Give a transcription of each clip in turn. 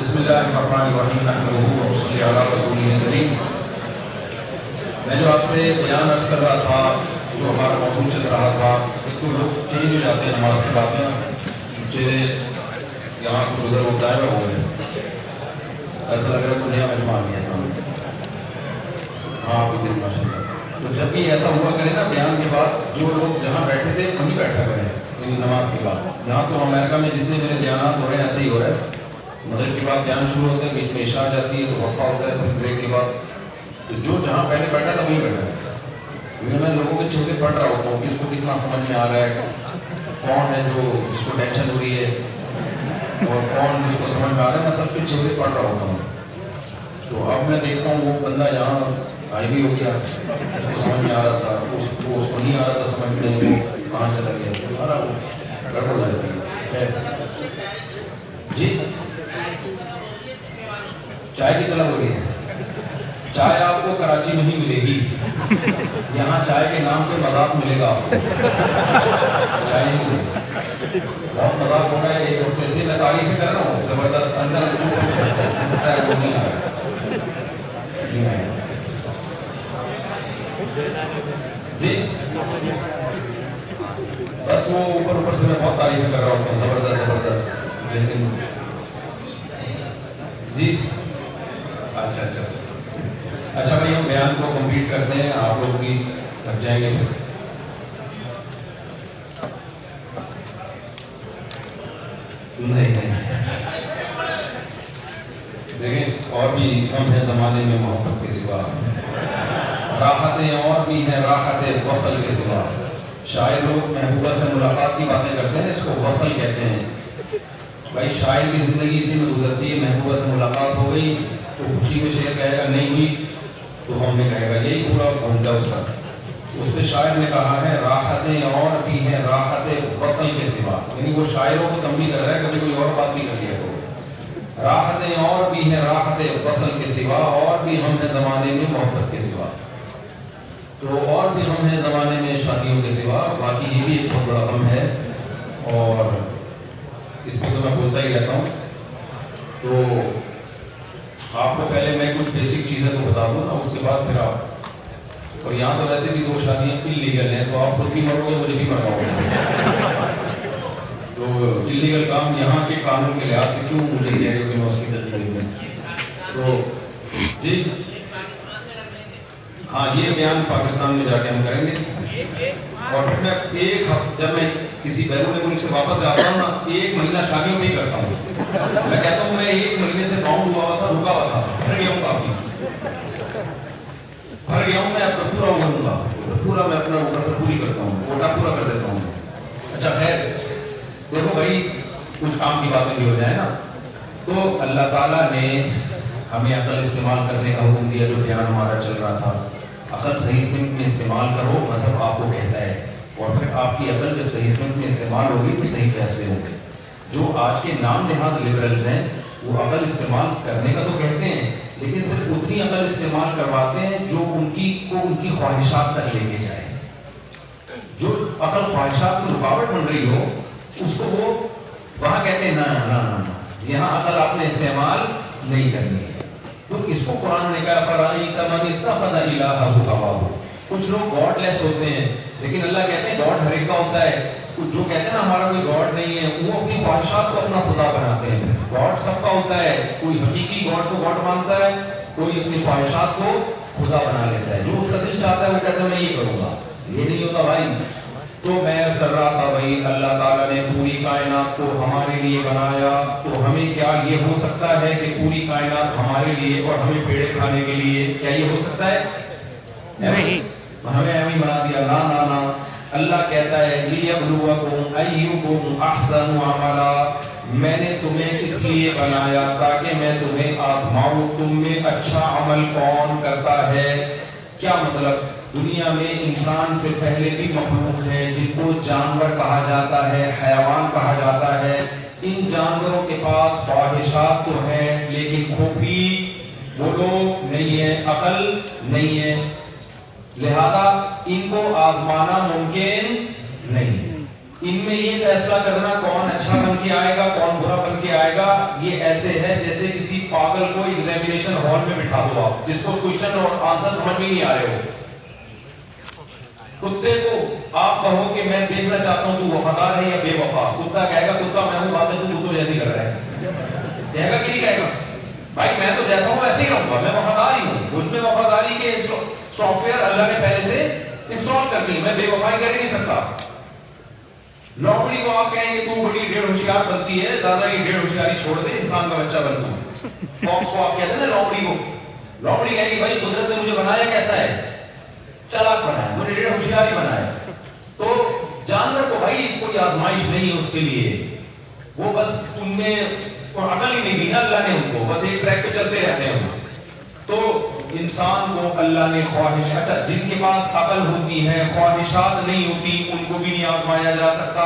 بسم اللہ الرحمن الرحیم نحمدہ ونصلی علی رسولہ الکریم۔ میں جو آپ سے بیان عرض کر رہا تھا، جو ہمارا موضوع چل رہا تھا، ایک تو لوگ چینج ہو جاتے ہیں نماز کے بعد میں، چہرے یہاں کچھ ادھر ہوتا ہے وہ ہے، ایسا لگ رہا ہے کہ نیا مہمان آ گیا سامنے۔ ہاں بالکل ماشاء اللہ۔ تو جب بھی ایسا ہوا کرے نا بیان کے بعد، جو لوگ جہاں بیٹھے تھے وہیں بیٹھا کریں نماز کے بعد۔ یہاں تو امریکہ میں جتنے میرے بیانات ہو رہے ہیں ایسے ہی ہو رہا ہے، مغرب کے بعد بیان شروع ہوتے ہیں، بیچ میں عشاء آ جاتی ہے تو وقفہ ہوتا ہے، پھر بریک کے بعد تو جو جہاں پہلے بیٹھا تھا وہیں بیٹھا ہے۔ میں لوگوں کے چہرے پڑھ رہا ہوتا ہوں کہ اس کو کتنا سمجھ میں آ رہا ہے، کون ہے جو جس کو ٹینشن ہو رہی ہے اور کون جس کو سمجھ میں آ رہا ہے، میں سب کے چہرے پڑھ رہا ہوتا ہوں۔ تو اب میں دیکھتا ہوں وہ بندہ یہاں آئی بھی ہو گیا، اس کو سمجھ میں آ رہا تھا، اس کو نہیں آ رہا تھا سمجھ میں، وہ کہاں چلا گیا، سارا گڑبڑ ہو جاتی ہے۔ جی چائے کی طلب ہو رہی ہے؟ چائے آپ کو کراچی میں ہی ملے گی، یہاں چائے کے نام پہ مذاق ملے گا آپ کو، چائے نہیں ملے گی۔ بہت مذاق ہو رہا ہے، ایک ہفتے سے میں تعریفیں کر رہا ہوں زبردست، اندر وہ نہیں آ رہا جی، بس وہ اوپر سے میں بہت تعریفیں کر رہا ہوں زبردست، لیکن جی اچھا بھائی ہم بیان کو کمپلیٹ کرتے ہیں، آپ لوگ بھی تھک جائیں گے۔ نہیں دیکھیں، اور بھی کم ہے زمانے میں محبت کے سوا، راحتیں اور بھی ہیں راحت وصل کے سوا۔ شاعر لوگ محبوبہ سے ملاقات کی باتیں کرتے ہیں، اس کو وصل کہتے ہیں۔ بھائی شاعر کی زندگی اسی میں گزرتی ہے، محبوبہ سے ملاقات ہو گئی تو خوشی میں شعر کہے گا، نہیں ہوئی تو ہم نے کہے گا، یہی پورا گھومتا ہے اس کا۔ اس پہ شاعر نے کہا ہے راحتیں اور بھی ہیں راحت وصل کے سوا، یعنی وہ شاعروں کو تنبیہ کر رہا ہے، کبھی کوئی اور بات بھی کر لیا تو راحتیں اور بھی ہیں راحت وصل کے سوا، اور بھی ہم ہیں زمانے میں محبت کے سوا۔ تو اور بھی ہم ہیں زمانے میں شادیوں کے سوا، باقی یہ بھی ایک بہت بڑا غم ہے، اور اس پہ تو میں بولتا ہی رہتا ہوں۔ تو آپ کو پہلے میں کچھ بیسک چیزیں تو بتا دوں نا، اس کے بعد پھر آپ، اور یہاں تو ویسے بھی 2 شادیاں انلیگل ہیں، تو آپ خود بھی مرو گے مجھے بھی مرواؤ گے، تو انلیگل کام یہاں کے قانون کے لحاظ سے کیوں مجھے کہہ رہے ہو کہ میں اس کی تدبیر دوں؟ تو جی ہاں، یہ بیان پاکستان میں جا کے ہم کریں گے، اور پھر میں ایک ہفتے جب میں کسی بیرون ملک سے واپس جاتا ہوں نا، 1 مہینہ شادیوں میں ہی کرتا ہوں۔ میں کہتا ہوں میں 1 مہینے سے باؤنڈ ہوا تھا، رکا ہوا تھا، پھر گیا ہوں، کافی پھر گیا ہوں، میں اپنا پورا کروں گا، پورا میں اپنا قصر پوری کرتا ہوں، کوٹا پورا کر دیتا ہوں۔ اچھا خیر، دیکھو بھائی کچھ کام کی باتیں بھی ہو جائیں نا، تو اللہ تعالیٰ نے ہمیں عقل استعمال کرنے کا حکم دیا، جو بیان ہمارا چل رہا تھا، عقل صحیح سمت میں استعمال کرو، مذہب آپ کو کہتا ہے، اور پھر آپ کی عقل جب صحیح سمت میں استعمال ہوگی تو صحیح فیصلے ہوں گے۔ جو آج کے نام نہاد لبرلز ہیں، وہ عقل استعمال کرنے کا تو کہتے ہیں، لیکن صرف اتنی عقل استعمال کرواتے ہیں جو ان کی خواہشات تک لے کے جائے۔ جو عقل خواہشات کی رکاوٹ بن رہی ہو، اس کو وہ وہاں کہتے ہیں نا، یہاں عقل آپ نے استعمال نہیں کرنی ہے۔ تو اس کو قرآن نے کہا فَرَأَيْتَ مَنِ اتَّخَذَ إِلَٰهَهُ هَوَاهُ۔ کچھ لوگ گاڈ لیس ہوتے ہیں، لیکن اللہ کہتے ہیں گاڈ ہر ایک کا ہوتا ہے۔ جو کہتے ہیں نا ہمارا کوئی گاڈ نہیں ہے، وہ اپنی خواہشات کو اپنا خدا بناتے ہیں۔ گاڈ سب کا ہوتا ہے، کوئی حقیقی گاڈ کو گاڈ مانتا ہے، کوئی اپنی خواہشات کو خدا بنا لیتا ہے۔ جو اس کا دل چاہتا ہے وہ کہتا ہے میں یہ کروں گا، یہ نہیں ہوتا بھائی۔ تو میں عرض کر رہا تھا بھائی، اللہ تعالیٰ نے پوری کائنات کو ہمارے لیے بنایا، تو ہمیں کیا یہ ہو سکتا ہے کہ پوری کائنات ہمارے لیے اور ہمیں پیڑے کھانے کے لیے، کیا یہ ہو سکتا ہے؟ نہیں، ہمیں ایویں بنا دیا، نا۔ اللہ کہتا ہے لِيَبْلُوَكُمْ أَيُّكُمْ أَحْسَنُ عَمَلًا، میں نے تمہیں اس لیے بنایا تاکہ میں تمہیں آزماؤں، تم میں اچھا عمل کون کرتا ہے۔ کیا مطلب؟ دنیا میں انسان سے پہلے بھی مخلوق ہے جن کو جانور کہا جاتا ہے، حیوان کہا جاتا ہے۔ ان جانوروں کے پاس خواہشات تو ہیں، لیکن کھوپڑی بولو نہیں ہے، عقل نہیں ہے، لہذا ان کو آزمانا ممکن نہیں۔ ان میں یہ فیصلہ کرنا کون اچھا بن کے آئے گا کون برا بن کے آئے گا، یہ ایسے ہے جیسے کسی پاگل کو ایگزامینیشن ہال میں بٹھا دو آپ، جس کو کوئسچن اور آنسر سمجھ میں نہیں آ رہے ہو۔ کتے کو آپ کہو کہ میں دیکھنا چاہتا ہوں تو وفادار ہے یا بے وفا، کتا کہے گا کتا میں ہوں، باتیں تو جیسی کر رہا ہے، کہے گا کہ نہیں کہے گا؟ بھائی میں تو جیسا ہوں ویسے ہی رہوں گا، میں وفادار ہی ہوں، مجھ میں وفاداری کے سافٹ ویئر اللہ نے پہلے سے انسٹال کر دی، میں بے وفائی کر ہی نہیں سکتا۔ لومڑی کو آپ کہیں گے تو بڑی ڈیڑھ ہوشیار بنتی ہے، زیادہ کی ڈیڑھ ہوشیاری چھوڑ دے، انسان کا بچہ بن تو۔ فاکس کو آپ کہتے ہیں نا لومڑی کو، لومڑی کہیں گے بھائی قدرت نے مجھے بنایا کیسا ہے، چالاک بنایا، مجھے ڈیڑھ ہوشیاری بنایا۔ تو جانور کو بھائی کوئی آزمائش نہیں ہے اس کے لیے، وہ بس ان میں عقل ہی نہیں دی نا اللہ نے ان کو، بس ایک ٹریک پہ چلتے رہتے ہیں۔ تو انسان کو اللہ نے خواہش، اچھا جن کے پاس عقل ہوتی ہے خواہشات نہیں ہوتی ان کو بھی نہیں آزمایا جا سکتا،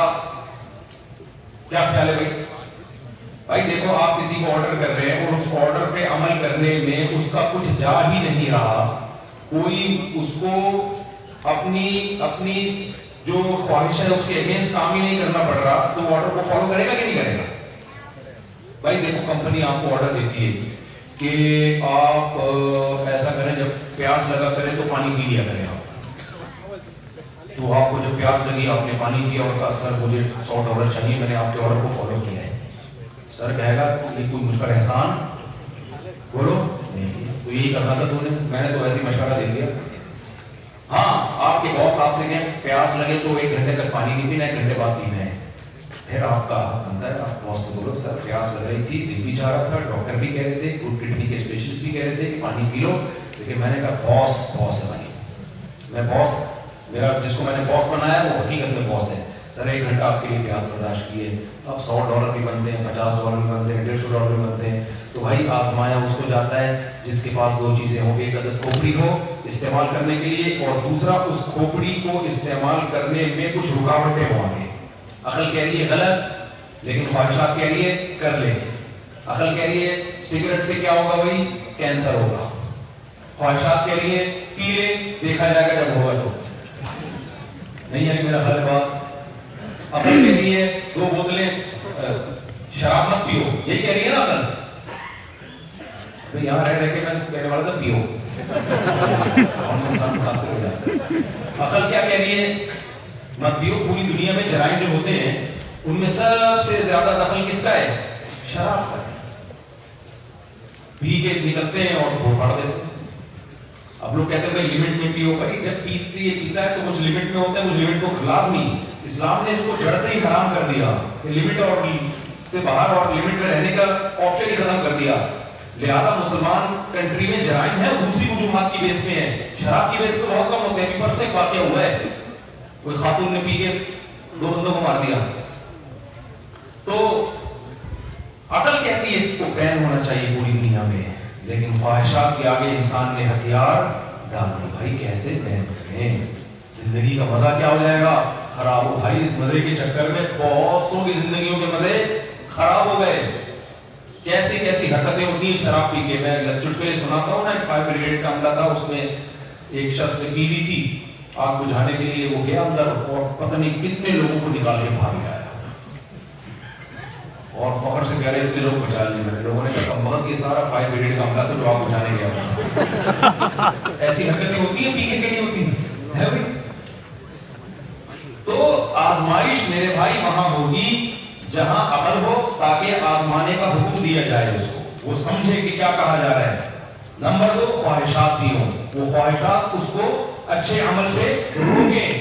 کیا خیال ہے بھائی؟ بھائی دیکھو آپ کسی کو آرڈر کر رہے ہیں اور اس آرڈر پہ عمل کرنے میں اس کا کچھ جا ہی نہیں رہا، کوئی اس کو اپنی جو خواہش ہے اس کے اگینسٹ کام ہی نہیں کرنا پڑ رہا، تو آرڈر کو فالو کرے گا کہ نہیں کرے گا؟ بھائی دیکھو کمپنی آپ کو آرڈر دیتی ہے کہ آپ ایسا کریں جب پیاس لگا کریں تو پانی پی لیا کریں آپ، تو آپ کو جب پیاس لگی آپ نے پانی پیا اور کہا سر مجھے $100 چاہیے، میں نے آپ کے آرڈر کو فالو کیا ہے، سر کہے گا یہ کوئی مجھ پر احسان بولو نہیں، تو یہی کرنا تھا تو نے، میں نے تو ایسی مشورہ دے دیا۔ ہاں آپ کے باس آپ سے کہیں پیاس لگے تو 1 گھنٹے تک پانی نہیں پینا، 1 گھنٹے بعد پینا ہے، پھر آپ کا حق بنتا ہے آپ باس سے بولو سر پیاس لگ رہی تھی، دل بھی چاہ رہا تھا، ڈاکٹر بھی کہہ رہے تھے، گڈ کڈنی کے اسپیشلسٹ بھی کہہ رہے تھے کہ پانی پی لو، لیکن میں نے کہا باس ہے بھائی، میں باس، میرا جس کو میں نے باس بنایا وہ حقیقت میں باس ہے، سر 1 گھنٹہ آپ کے لیے پیاس برداشت کیے، اب $100 بھی بنتے ہیں، $50 بھی بنتے ہیں، $150 بھی بنتے ہیں، تو بھائی آزمایا اس کو جاتا ہے جس کے پاس 2 چیزیں ہوں، ایک عدد کھوپڑی ہو استعمال کرنے کے لیے، اور دوسرا اس کھوپڑی کو استعمال کرنے میں کچھ رکاوٹیں ہوں آگے۔ عقل کہہ رہی ہے غلط، لیکن خواہشات کہہ رہی ہے کر لے، عقل کہہ رہی ہے سگریٹ سے کیا ہوگا بھائی کینسر ہوگا، خواہشات کہہ رہی ہے پی لے دیکھا جائے گا جب ہوگا تو، نہیں ہے میرا حل بات، عقل کہہ رہی ہے 2 بوتلیں شراب مت پیو، یہی کہہ رہی ہے نا عقل، بھئی یہاں رہ کے میں کہنے والا تھا پیو، ہم سے انسان متاثر ہو جاتا ہے۔ عقل کیا کہہ رہی ہے مت پیو، پوری دنیا میں جرائم جو ہوتے ہیں ان میں سب سے زیادہ دخل کس کا ہے؟ شراب کا ہے، پی کے نکلتے ہیں اور پھوڑ پھاڑ دیتے ہیں۔ اب لوگ کہتے ہیں بھائی لمٹ میں پیو، بھائی جب پیتا ہے تو کچھ لمٹ میں ہوتا ہے، کچھ لمٹ کو لازمی، اسلام نے اس کو جڑ سے ہی حرام کر دیا کہ لمٹ اور سے باہر اور لمٹ میں رہنے کا آپشن ہی ختم کر دیا، لہذا مسلمان کنٹری میں جرائم ہے دوسری وجوہات کی بیس پہ ہے، شراب کی بیس پہ بہت کم ہوتے ہیں۔ پرسوں ایک واقعہ ہوا ہے، کوئی خاتون نے پی کے 2 بندوں کو مار دیا، تو عقل کہتی ہے اس کو بین ہونا چاہیے پوری دنیا میں، لیکن خواہشات کے آگے انسان نے ہتھیار ڈال دی، بھائی کیسے بین کریں، زندگی کا مزہ کیا ہو جائے گا خراب ہو، بھائی اس مزے کے چکر میں بہت سو کی زندگیوں کے مزے خراب ہو گئے، کیسی کیسی حرکتیں ہوتی ہیں شراب پی کے۔ میں چٹکلے سناتا ہوں نا، ایک 5 بریگیڈ کا عملہ تھا، اس میں ایک شخص نے پی لی تھی، آگ بجھانے کے لیے وہ گیا اندر اور پتہ نہیں کتنے لوگوں کو نکال کے باہر لے آیا، اور فخر سے کہہ رہے اتنے لوگ بچا لیے، میں لوگوں نے کہا مگر یہ سارا 5 بریگیڈ کا عملہ تو جو آگ بجھانے گیا، ایسی حرکتیں ہوتی ہیں پی کے نہیں ہوتی ہے بھائی۔ تو آزمائش میرے بھائی وہاں ہوگی جہاں عقل ہو، تاکہ آزمانے کا حکم دیا جائے اس کو، وہ سمجھے کہ کیا کہا جا رہا ہے۔ نمبر 2 خواہشات بھی ہوں، وہ خواہشات اس کو اچھے عمل سے روکیں۔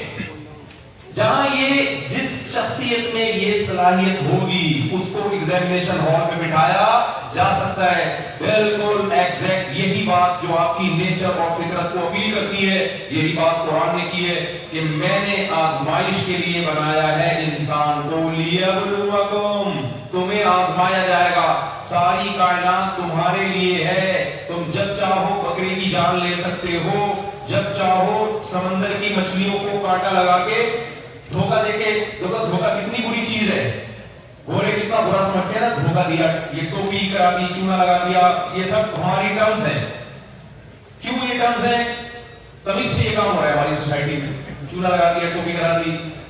جہاں یہ جس شخصیت میں یہ صلاحیت ہوگی اس کو ایگزامینیشن ہال میں بٹھایا جا سکتا ہے، بالکل ایگزیکٹ یہی بات جو آپ کی نیچر اور فطرت کو اپیل کرتی ہے، یہی بات قرآن نے کی ہے کہ میں نے آزمائش کے لیے بنایا ہے انسان کو، لیبلوکم، تمہیں آزمایا جائے گا، ساری کائنات تمہارے لیے ہے، تم جب چاہو بکری کی جان لے سکتے ہو، جب چاہو سمندر کی مچھلیوں کو کانٹا لگا کے دھوکہ دے کے، دیکھو دھوکہ کتنی بری چیز ہے، گورے کتنا برا سمجھتے ہیں نا، دھوکہ دیا، یہ ٹوپی کرا دی، چونا لگا دیا، یہ سب ہماری ٹرمز ہیں۔ کیوں یہ ٹرمز ہیں؟ تمیز سے یہ کام ہو رہا ہے ہماری سوسائٹی میں، چونا لگا دیا، ٹوپی کرا دی،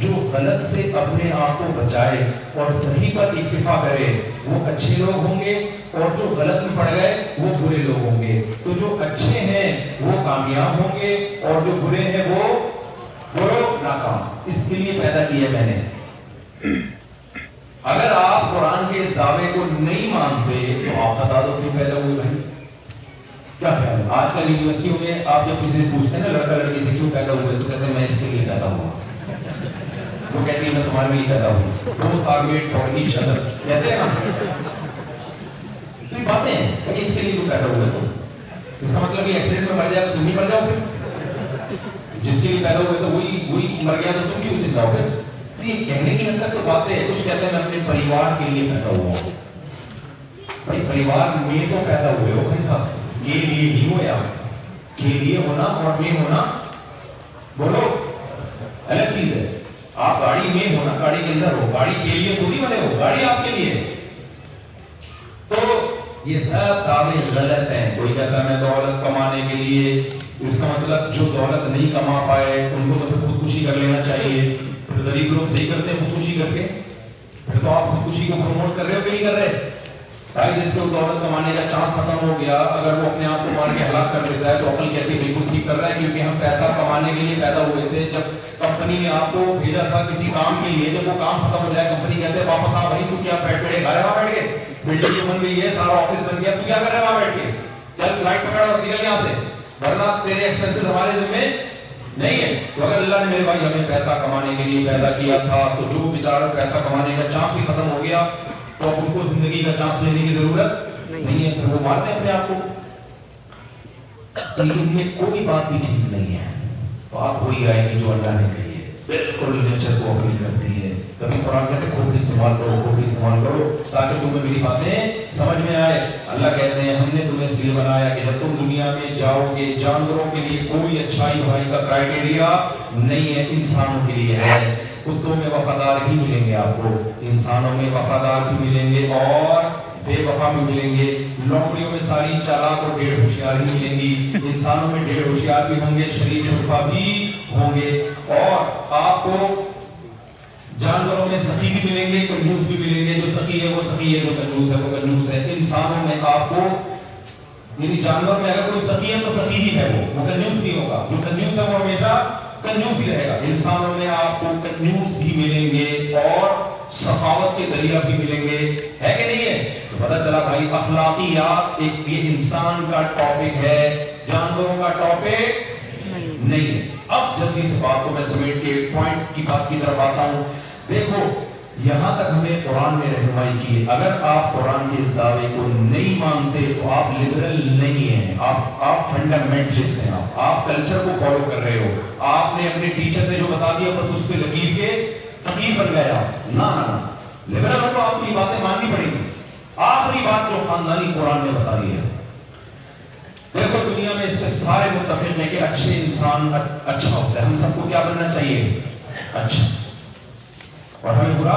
جو غلط سے اپنے آپ کو بچائے اور صحیح پر اکتفا کرے وہ اچھے لوگ ہوں گے، اور جو غلط میں پڑ گئے وہ برے لوگ ہوں گے۔ تو جو اچھے ہیں وہ کامیاب ہوں گے اور جو برے ہیں وہ ناکام۔ اس کے لیے پیدا کیا میں نے۔ اگر آپ قرآن کے اس دعوے کو نہیں مانتے تو آپ بتا دو کیوں پیدا ہوئے بھائی؟ کیا خیال ہے؟ آج کل یونیورسٹیوں میں آپ جب کسی سے پوچھتے ہیں نا لڑکا لڑکی سے کیوں پیدا ہوئے، تو کہتے ہیں میں اس کے لیے پیدا ہوا، وہ کہتی ہے میں تمہارے لیے پیدا ہوں، both are made for each other، کہتے ہیں نا؟ یہ باتیں ہیں کہ اس کے لیے کیوں پیدا ہوئے، تو اس کا مطلب یہ ایکسیڈنٹ میں مر جائے تو تم ہی مر جاؤ پھر؟ جس کے لیے پیدا ہوئے تو وہی مر گیا تو تم کیوں زندہ ہو پھر؟ یہ کہنے کی حد تک تو باتیں ہیں۔ کچھ کہتے ہیں میں اپنے پریوار کے لیے پیدا ہوا ہوں۔ بھائی پریوار میں تو پیدا ہوئے ہو بھائی صاحب، کے لیے ہی ہو، یا کے لیے ہونا اور میں ہونا بولو الگ چیز ہے۔ آپ گاڑی میں ہونا، گاڑی کے اندر ہو، گاڑی کے لیے تھوڑی بنے ہو، گاڑی آپ کے لیے۔ تو یہ سب دعوے غلط ہیں۔ کوئی کہتا ہے میں دولت کمانے کے لیے، اس کا مطلب جو دولت نہیں کما پائے ان کو تو پھر خودکشی کر لینا چاہیے۔ پھر غریب لوگ صحیح کرتے ہیں خودکشی کر کے، پھر تو آپ خودکشی کو پروموٹ کر رہے ہو کہ نہیں کر رہے؟ بھائی جس کو دولت کمانے کا چانس ختم ہو گیا، اگر وہ اپنے آپ کو مار کے ہلاک کر دیتا ہے تو عقل کہتی ہے بالکل ٹھیک کر رہا ہے، کیونکہ ہم پیسہ کمانے کے لیے پیدا ہوئے تھے۔ جب کمپنی نے آپ کو بھیجا تھا کسی کام کے لیے، جب وہ کام ختم ہو جائے کمپنی کہتے ہیں واپس آ بھائی، تو کیا بیٹھ بیٹھے گھر وہاں بیٹھ کے، بلڈنگ جو بن گئی ہے سارا آفس بن گیا، تو کیا کر رہے وہاں بیٹھ کے؟ چل فلائٹ پکڑ اور نکل یہاں سے، ورنہ تیرے ایکسپینسز ہمارے ذمہ نہیں ہے۔ تو اگر اللہ نے میرے بھائی ہمیں پیسہ کمانے کے لیے پیدا کیا تھا، تو جو بیچارہ پیسہ کمانے کا چانس ہی ختم ہو گیا تو اب ان کو زندگی کا چانس لینے کی ضرورت نہیں ہے، پھر وہ مارتے ہیں اپنے آپ کو۔ لیکن یہ کوئی بات بھی ٹھیک نہیں ہے، بات وہی آئے گی جو اللہ نے کہی ہے، بالکل نیچر کو اپیل کرتی ہے۔ کبھی قرآن کہتے ہیں کھوپڑی استعمال کرو، کھوپڑی استعمال کرو تاکہ تمہیں میری باتیں سمجھ میں آئے۔ اللہ کہتے ہیں ہم نے تمہیں اس لیے بنایا کہ جب تم دنیا میں جاؤ گے جانوروں کے لیے کوئی اچھائی بھائی کا کرائٹیریا نہیں ہے، انسانوں کے لیے ہے۔ کتوں میں وفادار ہی ملیں گے آپ کو، انسانوں میں وفادار بھی ملیں گے اور بے وفا بھی ملیں گے۔ لومڑیوں میں ساری چالاک اور ڈیڑھ ہوشیار ہی ملیں گی، انسانوں میں ڈیڑھ ہوشیار بھی ہوں گے، شریف شرفا بھی ہوں گے، اور آپ کو جانوروں میں سخی بھی ملیں گے، کنجوس بھی ملیں گے۔ جو سخی ہے وہ سخی ہے، جو کنجوس ہے وہ کنجوس ہے۔ انسانوں میں آپ کو، یعنی جانور میں اگر کوئی سخی ہے تو سخی ہی ہے، وہ کنجوس نہیں ہوگا، جو کنجوس ہے وہ ہمیشہ کنجوس ہی رہے گا۔ انسانوں میں آپ کو کنجوس بھی ملیں گے اور سخاوت کے دریا بھی ملیں گے، ہے کہ نہیں ہے؟ تو پتہ چلا بھائی اخلاقیات ایک یہ انسان کا ٹاپک ہے، جانوروں کا ٹاپک نہیں ہے۔ اب جلدی سے بات کو میں سمیٹ کے پوائنٹ کی بات کی طرف آتا ہوں۔ دیکھو یہاں تک ہمیں قرآن نے رہنمائی کی، اگر آپ قرآن کے اس دعوے کو نہیں مانتے تو آپ لبرل نہیں ہیں، آپ فنڈامنٹلسٹ ہیں، آپ کلچر کو فالو کر رہے ہو۔ آپ نے اپنے ٹیچر نے جو بتا دیا بس اس پہ لکیر کے فقیر بن گئے آپ، نہ لبرل ہو تو آپ کو یہ باتیں ماننی پڑیں گی۔ آخری بات جو خاندانی قرآن نے بتا دی ہے، دیکھو دنیا میں اس پہ سارے متفق ہیں کہ اچھے انسان اچھا ہوتا ہے، ہم سب کو کیا بننا چاہیے؟ اچھا، اور ہمیں برا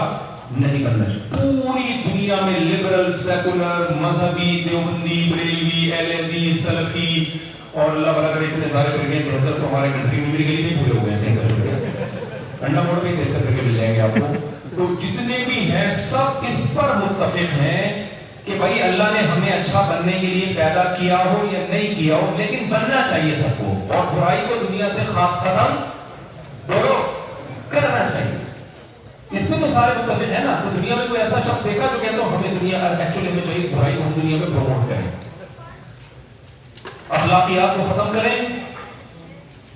نہیں بننا چاہیے۔ پوری دنیا میں لبرل، سیکولر، مذہبی، دیوبندی، بریلوی، اہلوی، سلفی اور اللہ بلا کرے اتنے سارے فرقے 73 تو ہمارے کنٹری میں میری گلی میں پورے ہو گئے ہیں 73 فرقے، انڈا موڑ میں 73 فرقے مل جائیں گے آپ کو۔ تو جتنے بھی ہیں سب اس پر متفق ہیں کہ بھائی اللہ نے ہمیں اچھا بننے کے لیے پیدا کیا ہو یا نہیں کیا ہو، لیکن بننا چاہیے سب کو، اور برائی کو دنیا سے ختم بولو کرنا چاہیے۔ اس میں تو سارے متفق ہیں نا۔ تو دنیا میں کوئی ایسا شخص دیکھا جو کہتا ہوں ہمیں دنیا ایکچولی ہمیں چاہیے برائی کو ہم دنیا میں پروموٹ کریں، اخلاقیات کو ختم کریں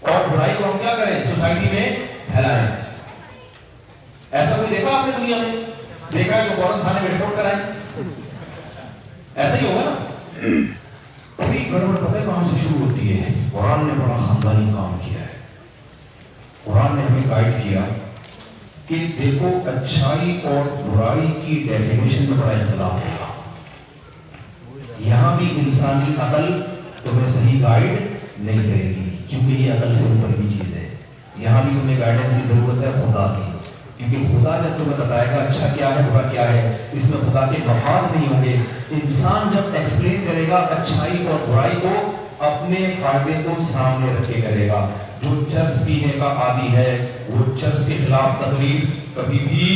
اور برائی کو ہم کیا کریں؟ سوسائٹی میں پھیلائیں۔ ایسا کوئی دیکھا آپ نے دنیا میں؟ دیکھا ہے جو فوراً تھانے میں رپورٹ کرائیں؟ ایسا ہی ہوگا نا۔ پوری گڑبڑ پتہ کہاں سے شروع ہوتی ہے؟ قرآن نے بڑا خاندانی کام کیا ہے۔ قرآن نے ہمیں گائیڈ کیا کہ دیکھو اچھائی اور برائی کی ڈیفینیشن میں بڑا اختلاف ہوگا، یہاں بھی انسانی عقل تمہیں صحیح گائیڈ نہیں کرے گی، کیونکہ یہ عقل سے اوپر کی چیز ہے۔ یہاں بھی تمہیں گائیڈنس کی ضرورت ہے خدا کی، کیونکہ خدا جب تمہیں بتائے گا اچھا کیا ہے برا کیا ہے، اس میں خدا کے مفاد نہیں ہوں گے۔ انسان جب ایکسپلین کرے گا اچھائی اور برائی کو، اپنے فائدے کو سامنے رکھ کے کرے گا۔ جو چرس پینے کا عادی ہے وہ چرس کے خلاف تقریر کبھی بھی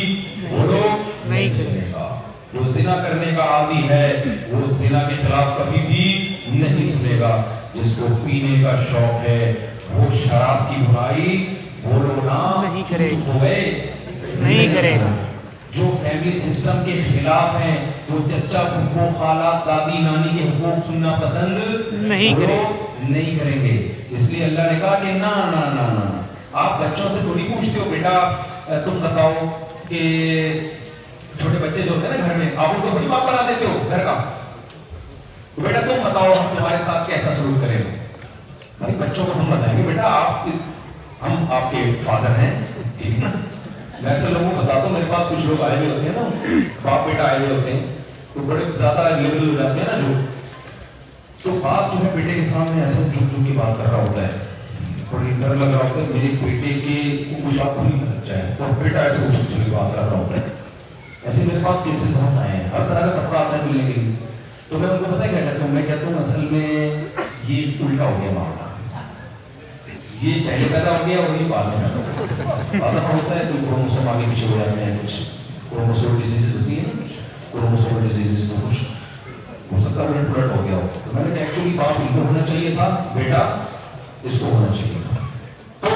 بولو نہیں سنے گا. جو زنا کرنے کا عادی ہے وہ زنا کے خلاف کبھی بھی نہیں سنے گا. جس کو پینے کا شوق ہے وہ شراب کی برائی بولو نا نہیں کرے گا. جو فیملی سسٹم کے خلاف ہیں، جو چچا پھپھو خالہ دادی نانی کے حقوق سننا پسند نہیں کریں گے. اس لیے اللہ نے کہا کہ نا نا نا نا. آپ بچوں سے تھوڑی پوچھتے ہو بیٹا تم بتاؤ کہ چھوٹے بچے جو ہوتے ہیں نا گھر میں، آپ ان کو تھوڑی باپ بنا دیتے ہو گھر کا. بیٹا تم بتاؤ ہم تمہارے ساتھ کیسا سلوک کریں. بھائی بچوں کو ہم بتائیں گے بیٹا ہم آپ کے فادر ہیں، ٹھیک ہے نا. میں اکثر لوگوں کو بتاتا ہوں، میرے پاس کچھ لوگ آئے ہوئے ہوتے ہیں نا، باپ بیٹا آئے ہوئے ہوتے ہیں تو بڑے زیادہ لیبل ہو جاتے ہیں نا جو، تو باپ جو ہے بیٹے کے سامنے ایسا جھک کے بات کر رہا ہوتا ہے، بڑی ڈر لگ رہا ہوتا ہے میرے بیٹے کے کوئی بات پوری نہ لگ جائے، اور بیٹا ایسے جھک کے بات کر رہا ہوتا ہے. ایسے میرے پاس کیسز بہت آئے ہیں، ہر طرح کا طبقہ آتا ہے ملنے کے لیے. تو میں ان کو پتہ ہے کیا کہتا ہوں، میں کہتا ہوں اصل میں یہ الٹا ہو گیا معاملہ. یہ پہلے پیدا ہو گیا اور یہ بعد میں پیدا ہو گیا. ہوتا ہے تو کروموسوم آگے پیچھے ہو جاتے ہیں، کچھ کروموسوم ڈیزیزز ہوتی ہیں نا، کروموسوم ڈیزیزز تو کچھ ہو سکتا ہے الٹ پلٹ ہو گیا ہو. تو میں نے کہا ایکچولی باپ ان کو ہونا چاہیے تھا، بیٹا اس کو ہونا چاہیے تھا. تو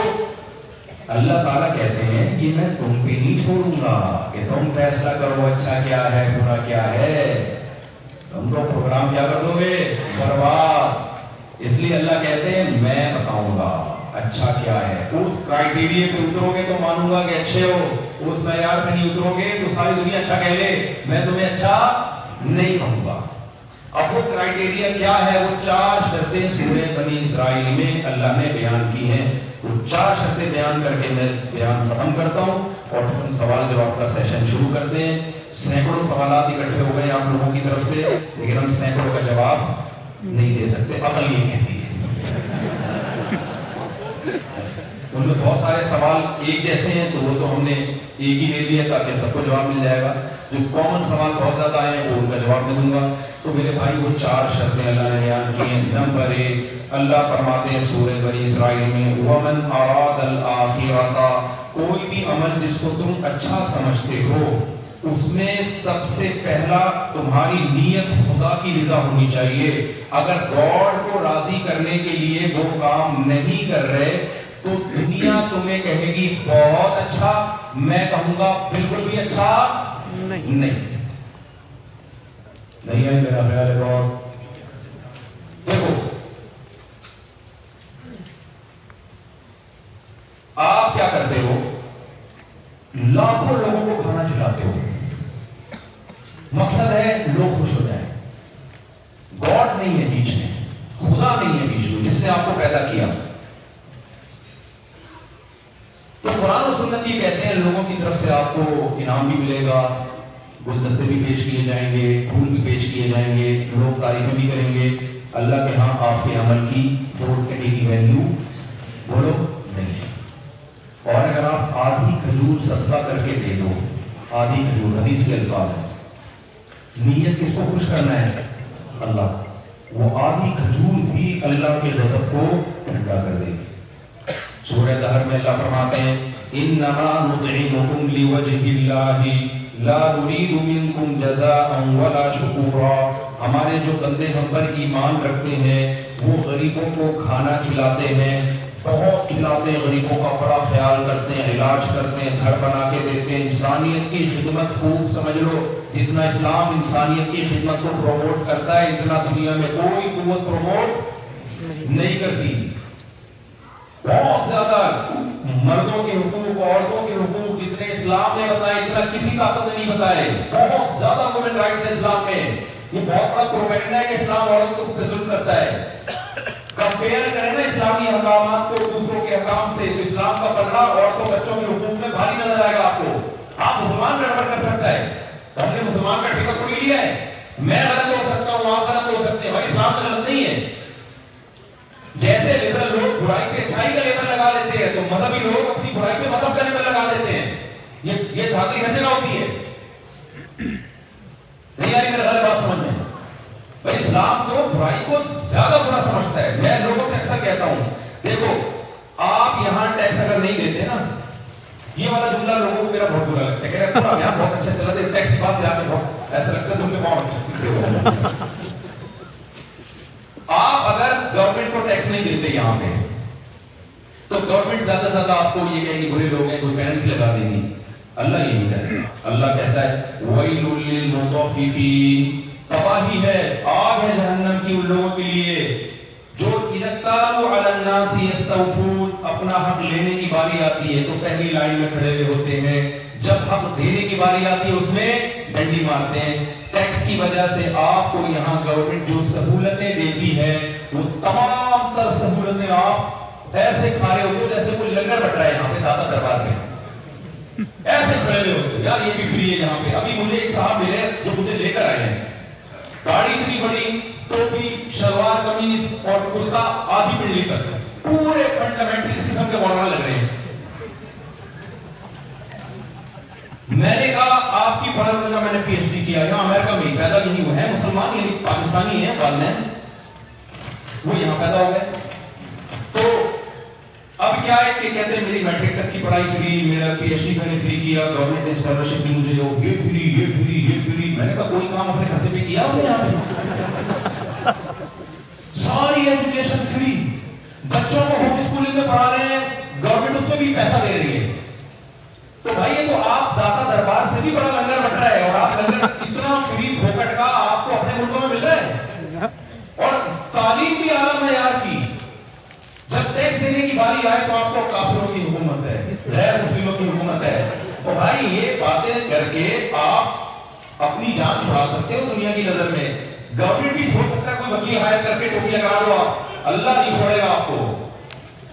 اللہ تعالیٰ کہتے ہیں کہ میں تم پہ نہیں چھوڑوں گا کہ تم فیصلہ کرو اچھا کیا ہے برا کیا ہے. تم تو پروگرام کیا کر دو گے برباد. اس لیے اللہ کہتے ہیں میں بتاؤں گا اچھا کیا ہے. اس کرائیٹیریا پہ اترو گے تو مانوں گا کہ اچھے ہو، اس معیار پہ نہیں اترو گے تو ساری دنیا اچھا کہہ لے، میں تمہیں اچھا نہیں کہوں گا. اب وہ کرائیٹیریا کیا ہے؟ وہ 4 شرطیں سورہ بنی اسرائیل میں اللہ نے بیان کی ہیں. وہ 4 شرطیں بیان کر کے میں بیان ختم کرتا ہوں اور پھر سوال جواب کا سیشن شروع کرتے ہیں. سینکڑوں سوالات اکٹھے ہو گئے آپ لوگوں کی طرف سے، لیکن ہم سینکڑوں کا جواب نہیں دے سکتے، عقل یہ کہتی ہے. ان میں بہت سارے سوال ایک جیسے ہیں تو وہ تو ہم نے ایک ہی لے لیا تاکہ سب کو جواب مل جائے گا. جو کامن سوال بہت زیادہ ہیں وہ ان کا جواب میں دوں گا. تو میرے بھائی وہ 4 شرطیں اللہ نے بیان کی ہیں. نمبر 1 اللہ فرماتے ہیں سورہ بنی اسرائیل میں وَمَنْ أَرَادَ الْآخِرَةَ، کوئی بھی عمل جس کو تم اچھا سمجھتے ہو اس میں سب سے پہلا تمہاری نیت خدا کی رضا ہونی چاہیے. اگر گاڈ کو راضی کرنے کے لیے وہ کام نہیں کر رہے تو دنیا تمہیں کہے گی بہت اچھا، میں کہوں گا بالکل بھی اچھا نہیں ہے. میرا خیال ہے بہت. دیکھو آپ کیا کرتے ہو، لاکھوں لوگوں کو کھانا کھلاتے ہو، مقصد ہے لوگ خوش ہو جائیں. گاڈ نہیں ہے بیچ میں، خدا نہیں ہے بیچ میں جس نے آپ کو پیدا کیا. تو قرآن و سنت یہ کہتے ہیں لوگوں کی طرف سے آپ کو انعام بھی ملے گا، گلدستے بھی پیش کیے جائیں گے، پھول بھی پیش کیے جائیں گے، لوگ تعریفیں بھی کریں گے. اللہ کے ہاں آپ کے عمل کی تھوڑ کہے کی ویلیو بولو نہیں ہے. اور اگر آپ آدھی کھجور صدقہ کر کے دے دو، آدھی کھجور، حدیث کے الفاظ ہیں، نیت کس کو خوش کرنا ہے؟ اللہ. وہ آدھی کھجور بھی اللہ کے غضب کو ٹھنڈا کر دے گی. سورہ دہر میں اللہ فرماتے ہیں انما نطعمکم لوجہ اللہ لا نريد منکم جزاء ولا شکورا. ہمارے جو بندے ہم پر ایمان رکھتے ہیں وہ غریبوں کو کھانا کھلاتے ہیں، بہت کھلاتے ہیں، غریبوں کا بڑا خیال کرتے ہیں، علاج کرتے ہیں، گھر بنا کے دیتے ہیں. انسانیت کی خدمت خوب سمجھ لو، جتنا اسلام انسانیت کی خدمت کو پروموٹ کرتا ہے اتنا دنیا میں کوئی قوت پروموٹ نہیں کرتی. بہت زیادہ مردوں کے حقوق، عورتوں کے حقوق جتنے اسلام نے بتائے اتنا کسی طاقت نے نہیں بتائے. بہت زیادہ وومن رائٹس ہے اسلام میں. یہ بہت بڑا پروپیگنڈا ہے کہ اسلام عورتوں کو ظلم کرتا ہے. کمپیئر کریں نا اسلامی احکامات کو دوسروں کے احکام سے تو اسلام کا پلڑا عورتوں بچوں کے حقوق میں بھاری نظر آئے گا آپ کو. آپ مسلمان گڑبڑ کر سکتا ہے، ہم نے مسلمان کا ٹھیکہ تھوڑی لیا ہے. میں غلط ہو سکتا ہوں، آپ غلط ہو سکتے ہیں، بھائی اسلام میں غلط نہیں ہے. جیسے لبرل لوگ برائی پہ اچھائی کا لیبل لگا لیتے ہیں تو مذہبی لوگ اپنی برائی پہ مذہب کا لیبل لگا دیتے ہیں. یہ دھاتی ہر جگہ ہوتی ہے. نہیں آئی میرے غلط بات سمجھ میں؟ بھائی اسلام تو برائی کو زیادہ برا سمجھتا ہے. میں لوگوں سے اکثر کہتا ہوں دیکھو آپ آپ یہاں ٹیکس اگر نہیں دیتے نا، یہ والا جملہ لوگوں کو میرا بہت برا لگتا ہے، کہہ رہے ہیں یہاں بہت اچھا چلا تھا، ٹیکس کی بات یہاں پہ بہت ایسا لگتا ہے تم پہ بہت آپ اگر گورنمنٹ کو ٹیکس نہیں دیتے یہاں پہ تو گورنمنٹ زیادہ زیادہ آپ کو یہ کہے گی برے لوگ ہیں، کوئی پینلٹی لگا دے گی. اللہ یہ نہیں کرے گا. اللہ کہتا ہے وَيْلٌ لِّلْمُطَفِّفِينَ، تباہی ہے، آگ ہے جہنم کی ان لوگوں کے لیے جو اِذَا اكْتَالُوا عَلَى النَّاسِ يَسْتَوْفُونَ، اپنا حق لینے کی باری آتی ہے تو پہلی لائن میں کھڑے ہوئے ہوتے ہیں، جب حق دینے کی باری آتی ہے اس میں ڈنڈی مارتے ہیں. ٹیکس کی وجہ سے آپ کو یہاں گورنمنٹ جو سہولتیں دیتی ہے وہ تمام تر سہولتیں آپ ایسے کھا رہے ہوتے ہو جیسے کوئی لنگر بٹ رہا ہے یہاں پہ داتا دربار میں، ایسے کھڑے ہوئے ہوتے یار یہ بھی فری ہے یہاں پہ. ابھی مجھے ایک صاحب ملے جو مجھے لے کر آئے ہیں، گاڑی اتنی بڑی، ٹوپی، شلوار قمیض اور کرتا آدھی پنڈلی تک، پورے فنڈامنٹل اس قسم کے مولانا لگ رہے ہیں. میں نے کہا آپ کی پڑھا ہونے کا، میں نے پی ایچ ڈی کیا یہاں امریکہ میں، پیدا یہی ہوئے ہیں، مسلمان یعنی پاکستانی ہیں والدین، وہ یہاں پیدا ہو گئے. تو اب کیا ہے کہ کہتے ہیں میری میٹرک تک کی پڑھائی فری، میرا پی ایچ ڈی میں نے فری کیا، گورنمنٹ نے اسکالرشپ دی مجھے، یہ فری یہ فری یہ فری. میں نے کہا کوئی کام اپنے کھاتے پہ کیا ہو یہاں پہ؟ ساری ایجوکیشن فری، بچوں کو ہوم اسکولنگ میں پڑھا رہے ہیں، گورنمنٹ اس میں بھی پیسہ دے رہی ہے. تو بھائی یہ تو آپ داتا دربار سے بھی بڑا لنگر بٹ رہا ہے، اور آپ لنگر اتنا فری پھوکٹ کا آپ کو اپنے ملکوں میں مل رہا ہے، اور تعلیم بھی اعلیٰ معیار کی. جب ٹیکس دینے کی باری آئے تو آپ کو کافروں کی حکومت ہے، غیر مسلموں کی حکومت ہے. اور بھائی یہ باتیں کر کے آپ اپنی جان چھڑا سکتے ہو دنیا کی نظر میں. گورنمنٹ بھی چھوڑ سکتا ہے، کوئی وکیل ہائر کر کے ٹوپیاں کرا دو آپ، اللہ نہیں چھوڑے گا آپ کو،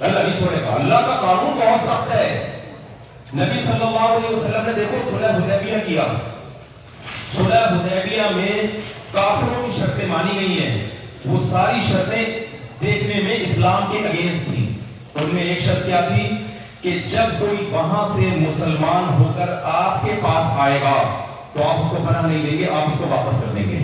اللہ نہیں چھوڑے گا. اللہ کا قانون بہت سخت ہے. نبی صلی اللہ علیہ وسلم نے دیکھو صلح حدیبیہ کیا، صلح حدیبیہ میں کافروں کی شرطیں مانی گئی ہیں، وہ ساری شرطیں دیکھنے میں اسلام کے اگینسٹ تھی. ان میں ایک شرط کیا تھی کہ جب کوئی وہاں سے مسلمان ہو کر آپ کے پاس آئے گا تو آپ اس کو پناہ نہیں دیں گے، آپ اس کو واپس کر دیں گے.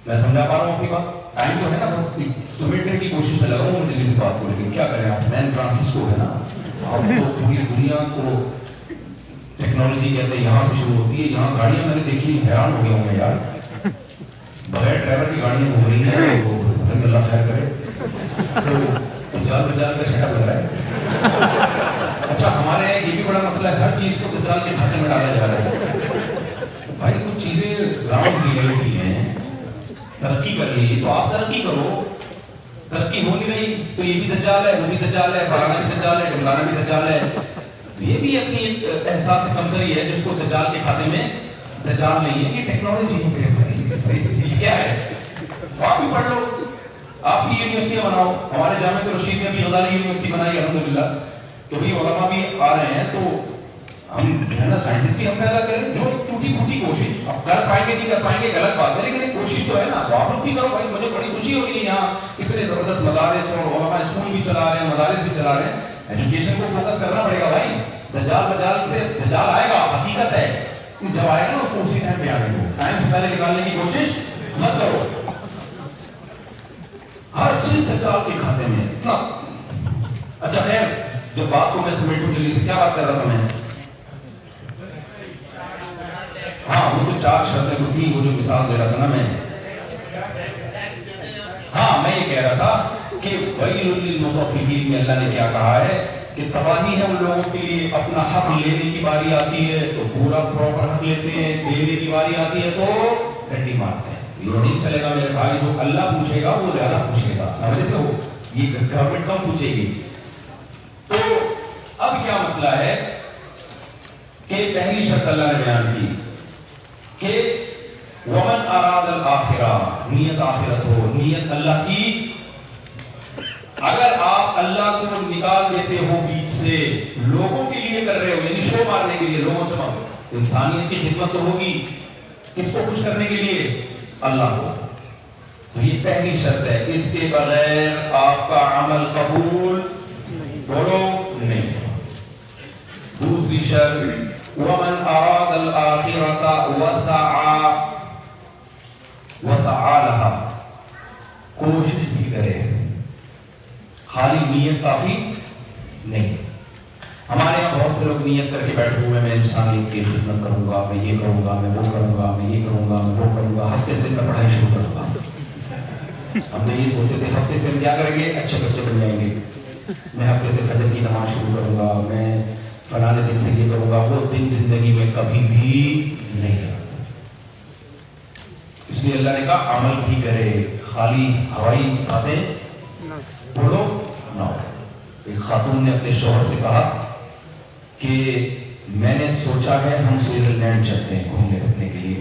میں سمجھا پا رہا ہوں اپنی بات؟ ٹائم تو ہے نا، بہت سمیٹنے کی کوشش میں لگا ہوں جلدی سے بات کو، لیکن کیا کریں آپ، سین فرانسسکو ہے نا، آپ تو پوری دنیا کو ٹیکنالوجی کہتے ہیں یہاں سے شروع ہوتی ہے. یہاں گاڑیاں میں نے دیکھی حیران ہو گیا ہوں میں یار، بغیر ڈرائیور کی گاڑیاں گھوم رہی ہیں، وہ اللہ خیر کرے. تو دجال بجال کا سیٹ اپ لگ رہا ہے. اچھا ہمارے یہ بھی بڑا مسئلہ ہے، ہر چیز کو دجال کے کھاتے میں ڈالا جا رہا ہے. بھائی کچھ چیزیں گراؤنڈ ریئلٹی ہیں، ترقی کر لی تو آپ ترقی کرو، ترقی ہو نہیں رہی تو یہ بھی دجال ہے، وہ بھی دجال ہے، فلانا بھی دجال ہے، ڈمکانا بھی دجال ہے. تو یہ بھی اپنی ایک احساس کمتری ہے جس کو دجال کے کھاتے میں دجال نہیں ہے. یہ ٹیکنالوجی ہے، یہ کیا ہے؟ آپ بھی پڑھ لو، آپ بھی یونیورسٹیاں بناؤ. ہمارے جامعہ رشید نے بھی غزالی یونیورسٹی بنائی الحمدللہ. تو بھی علماء بھی آ رہے ہیں، تو ہم جو ہے نا سائنٹسٹ بھی ہم پیدا کریں، جو ٹوٹی پھوٹی کوشش اب کر پائیں گے نہیں کر پائیں گے غلط بات ہے، لیکن ایک کوشش تو ہے نا. تو آپ لوگ بھی کرو بھائی. مجھے بڑی خوشی ہو رہی ہے یہاں اتنے زبردست مدارس اور علماء اسکول بھی چلا رہے ہیں، مدارس بھی چلا رہے ہیں. ایجوکیشن کو فوکس کرنا پڑے گا بھائی. دجال بجال سے دجال آئے گا، حقیقت ہے، جب آئے گا نا اس کو اسی ٹائم پہ آنے دو. ٹائم سے پہلے نکالنے کی کوشش مت کرو. ہر چیز دجال کے کھاتے میں اتنا. اچھا خیر، جو بات کو میں سمیٹوں جلدی سے، کیا بات کر رہا تھا میں؟ ہاں وہ تو چار شرطیں تو تھی، وہ جو مثال دے رہا تھا نا میں. ہاں میں یہ کہہ رہا تھا کہ وَيْلٌ لِّلْمُطَفِّفِينَ میں اللہ نے کیا کہا ہے کہ تباہی ہے ان لوگوں کے لیے. اپنا حق لینے کی باری آتی ہے تو پورا پراپر حق لیتے ہیں، دینے کی باری آتی ہے تو ڈنڈی مارتے ہیں. یہ نہیں چلے گا میرے بھائی، جو اللہ پوچھے گا وہ زیادہ پوچھے گا، سمجھتے ہو؟ یہ گورنمنٹ کم پوچھے گی. تو اب کیا مسئلہ ہے کہ پہلی شرط اللہ نے بیان کی کہ وَمَنْ أَرَادَ الْآخِرَةَ، نیت آخرت ہو، نیت اللہ کی. اگر آپ اللہ کو نکال دیتے ہو بیچ سے، لوگوں کے لیے کر رہے ہو، یعنی شو مارنے کے لیے، لوگوں سے انسانیت کی خدمت تو ہوگی، کس کو خوش کرنے کے لیے؟ اللہ کو. تو یہ پہلی شرط ہے، اس کے بغیر آپ کا عمل قبول بولو نہیں. دوسری شرط وَمَنْ أَرَادَ الْآخِرَةَ وَسَعَى لَهَا، کوشش بھی کرے، خالی نیت کافی نہیں. ہمارے یہاں بہت سے لوگ نیت کر کے بیٹھے ہوئے میں انسانیت کی خدمت کروں گا, میں یہ کروں گا, میں وہ کروں گا, میں یہ کروں گا, میں وہ کروں گا. ہفتے سے میں پڑھائی شروع کروں گا. ہم تو یہ سوچتے تھے ہفتے سے ہم کیا کریں گے, اچھے بچے بن جائیں گے. میں ہفتے سے فجر کی نماز شروع کروں گا, میں فلانے دن سے یہ کروں گا. وہ دن زندگی میں کبھی بھی نہیں آتا. اس لیے اللہ نے کہا عمل بھی کرے, خالی ہوائی باتیں بولو نہ ہو. ایک خاتون نے اپنے شوہر سے کہا کہ میں نے سوچا ہے ہم سوئٹزرلینڈ چلتے ہیں گھومنے پھرنے کے لیے,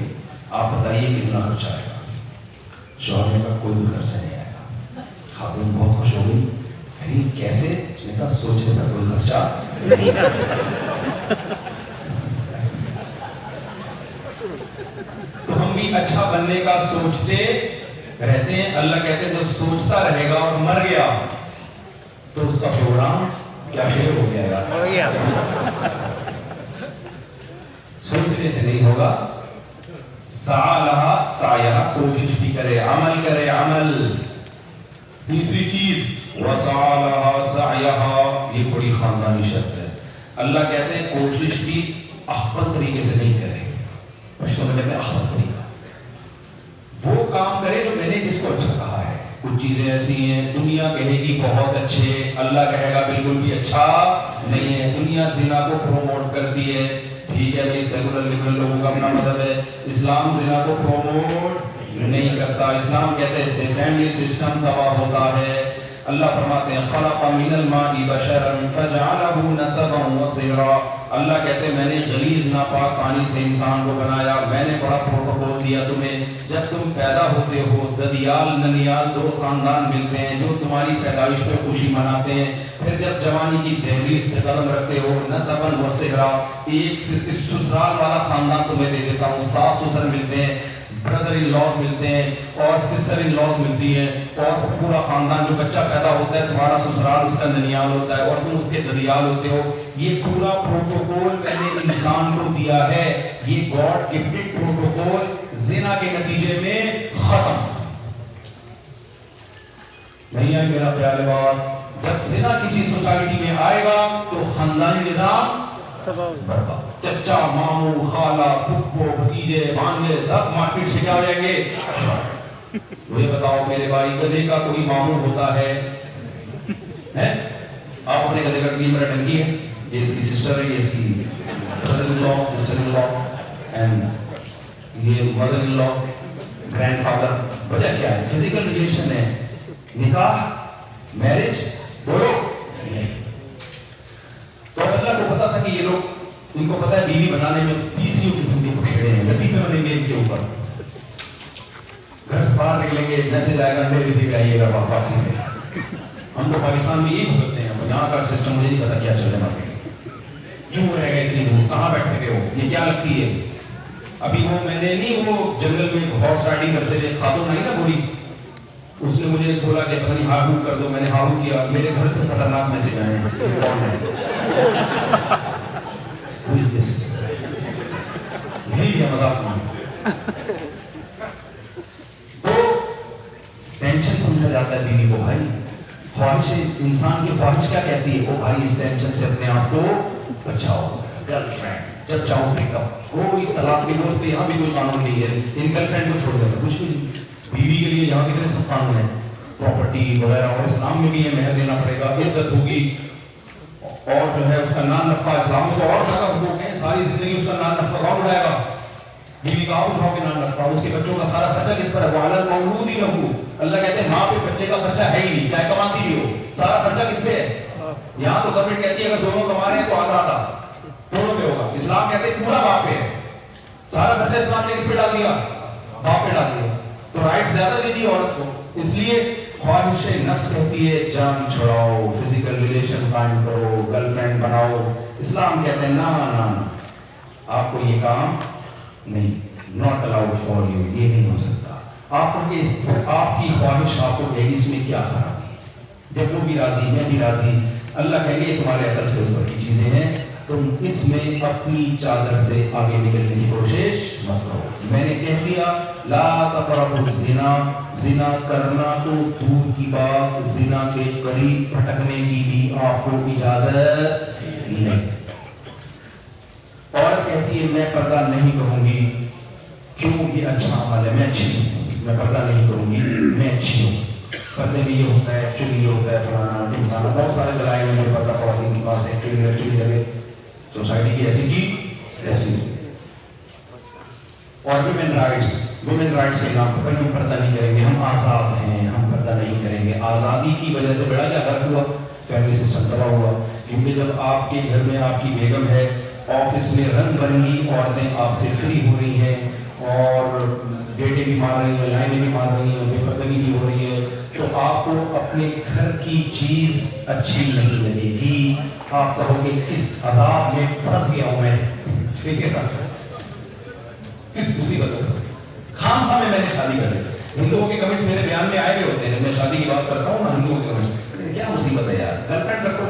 آپ بتائیے کتنا خرچہ آئے گا. شوہر نے کہا کوئی بھی خرچہ نہیں آئے گا. خاتون بہت خوش ہو گئی. کیسے؟ اس نے کہا سوچنے کا کوئی خرچہ نہیں. تو ہم بھی اچھا بننے کا سوچتے رہتے ہیں. اللہ کہتے ہیں جو سوچتا رہے گا اور مر گیا تو اس کا پروگرام کیا شیر ہو گیا. سوچنے سے نہیں ہوگا. سعیہا سعیہا, کوشش بھی کرے, عمل کرے, عمل. تیسری چیز وسعی لہا سعیہا, یہ بڑی خاندانی شرط ہے. اللہ کہتے ہیں کوشش بھی اخبط طریقے سے نہیں کرے. پشتوں میں کہتے ہیں اخبط طریقہ, وہ کام کرے جو میں نے جس کو اچھا کہا ہے. کچھ چیزیں ایسی ہیں دنیا کہے گی بہت اچھے, اللہ کہے گا بالکل بھی اچھا نہیں ہے. دنیا زنا کو پروموٹ کرتی ہے, ٹھیک ہے بھائی سیکولر لبرل لوگوں کا اپنا مذہب ہے. اسلام زنا کو پروموٹ نہیں کرتا. اسلام کہتے ہیں اس سے فیملی سسٹم تباہ ہوتا ہے. اللہ فرماتے ہیں خلق من الماء بشرا فجعله نسبا وصهرا. اللہ کہتے ہیں میں نے غلیظ ناپاک پانی سے انسان کو بنایا, میں نے بڑا پروٹوکول دیا تمہیں. جب تم پیدا ہوتے ہو ددیال ننیال دو خاندان ملتے ہیں جو تمہاری پیدائش پہ خوشی مناتے ہیں. پھر جب جوانی کی دہلیز پہ قدم رکھتے ہو نسبا وصهرا, ایک سسرال والا خاندان تمہیں دے دیتا ہوں. ساس سسر ملتے ہیں, برادر ان لاز ملتے ہیں اور سسٹر ان لاز ملتی ہیں, اور پورا خاندان جو بچہ پیدا ہوتا ہے تمہارا سسرال اس کا ننیال ہوتا ہے اور تم اس کے ددیال ہوتے ہو. یہ پورا پروٹوکول میں نے انسان کو دیا ہے. یہ گاڈ گفٹڈ پروٹوکول زنا کے نتیجے میں ختم نہیں ہے. میرا خیال ہے بات جب زنا کسی سوسائٹی میں آئے گا تو خاندانی نظام برباد. چچا ماموں خالہ پھپھو بھتیجے بھانجے سب مارکیٹ سے کیا ہو جائیں گے. مجھے بتاؤ میرے بھائی گدھے کا کوئی ماموں ہوتا ہے؟ آپ اپنے گدھے کا میرا ٹنکی ہے, یہ اس کی سسٹر ہے, یہ اس کی برادر ان لا, سسٹر ان لا, اینڈ یہ مدر ان لا, گرینڈ فادر. وجہ کیا ہے؟ فزیکل ریلیشن ہے. نکاح میرج بولو نہیں. تو اللہ کو پتا تھا کہ یہ لوگ, ان کو پتا ہے بیوی بنانے میں 20 قسم کے کھیڑے ہیں, لطیفے بنیں گے ان کے اوپر. گھر سے باہر نکلیں گے, میسج آئے گا میرے بھی آئیے گا واپسی میں. ہم تو پاکستان میں یہی بھگتتے ہیں. یہاں کا سسٹم مجھے نہیں پتا کیا چل رہا ہے, کیوں رہ گئے اتنی دور, کہاں بیٹھے گئے ہو, یہ کیا لگتی ہے. ابھی وہ میں نے نہیں, وہ جنگل میں ہارس رائڈنگ کرتے ہوئے خاتون آئی نا بوڑھی, اس نے مجھے بولا کہ پتہ نہیں ہارو کر دو. میں نے ہارو کیا. میرے گھر سے خطرناک میسج آئے ہیں. کون ہے؟ Who is this? یہی ہے مذاق میں. تو ٹینشن سمجھا جاتا ہے بیوی کو. بھائی خواہش, انسان کی خواہش کیا کہتی ہے؟ وہ بھائی اس ٹینشن سے اپنے آپ کو بچاؤ. گرل فرینڈ جب چاہو پک اپ, کوئی طلاق کی دوست یہاں بھی کوئی قانون نہیں ہے. ان گرل فرینڈ کو چھوڑ دیتا کچھ بھی. بیوی کے لیے یہاں کتنے سب قانون ہیں, پراپرٹی وغیرہ, اور اسلام میں بھی یہ مہر دینا پڑے گا, عدت ہوگی, اور جو ہے اس کا نان نفقہ. اسلام میں تو اور زیادہ حقوق ہیں, ساری زندگی اس کا نان نفقہ کون اٹھائے گا؟ بیوی کا آپ اٹھاؤ گے نان نفقہ. اس کے بچوں کا سارا خرچہ کس پر ہے؟ وعلی المولود لہ. اللہ کہتے ہیں ماں پہ بچے کا خرچہ ہے ہی نہیں, چاہے کماتی بھی ہو. سارا خرچہ کس پہ ہے؟ یہاں تو گورنمنٹ کہتی ہے اگر دونوں کما رہے ہیں تو آدھا آدھا دونوں پہ ہوگا. اسلام کہتے ہیں پورا باپ پہ ہے. سارا خرچہ اسلام نے کس پہ ڈال دیا؟ باپ پہ ڈال دیا. تو رائٹ زیادہ دے دی عورت کو. اس لیے خواہش نفس کہتی ہے جان چھڑاؤ, فزیکل ریلیشن قائم کرو, گرل فرینڈ بناؤ. اسلام کہتے ہیں نا آپ کو یہ کام نہیں, ناٹ الاؤڈ فار یو, یہ نہیں ہو سکتا. آپ کو آپ کی خواہش آپ کو کہے گی اس میں کیا خرابی ہے. جب وہ بھی راضی, میں بھی راضی, اللہ کہیں گے تمہارے عقل سے اوپر کی چیزیں ہیں, تم اس میں اپنی چادر سے آگے نکلنے کی کوشش مت کرو. میں نے کہہ دیا لا تقربوا الزنا، زنا کرنا تو دور کی بات، زنا کے قریب پھٹکنے کی بھی آپ کو اجازت نہیں. اور کہتی ہے میں پردہ نہیں کروں گی، کیوں؟ یہ اچھا عمل ہے، میں اچھی ہوں، میں پردہ نہیں کروں گی، میں اچھی ہوں. پردے میں یہ ہوتا ہے، ایکچولی یہ ہوتا ہے، فلانا ٹھمکانا، بہت سارے دلائل ہیں میرے پردہ خواتین کے پاس. ایکچولی لگے سوسائٹی کی ایسی کی ایسی. اور ویمن رائٹس کے نام پر ہم پردہ نہیں کریں گے، ہم آزاد ہیں، ہم پردہ نہیں کریں گے. آزادی کی وجہ سے بڑا کیا فرق ہوا؟ فیملی سسٹم تباہ ہوا. کیونکہ جب آپ کے گھر میں آپ کی بیگم ہے، آفس میں رنگ برنگی عورتیں آپ سے فری ہو رہی ہیں اور بیٹے بھی مار رہی ہیں، لائنیں بھی مار رہی ہیں، بے پردگی بھی ہو رہی ہے، تو آپ کو اپنے گھر کی چیز اچھی نہیں لگے گی. آپ کہو گے کس عذاب میں پھنس گیا ہوں میں، ٹھیک ہے نا، کس مصیبت میں پھنس گیا. خام خواہ میں نے شادی کر لی. ہندوؤں کے کمنٹس میرے بیان میں آئے ہوئے ہوتے ہیں، میں شادی کی بات کرتا ہوں نا، ہندوؤں کے کمنٹس کیا مصیبت ہے یار، گرل فرینڈ رکھو.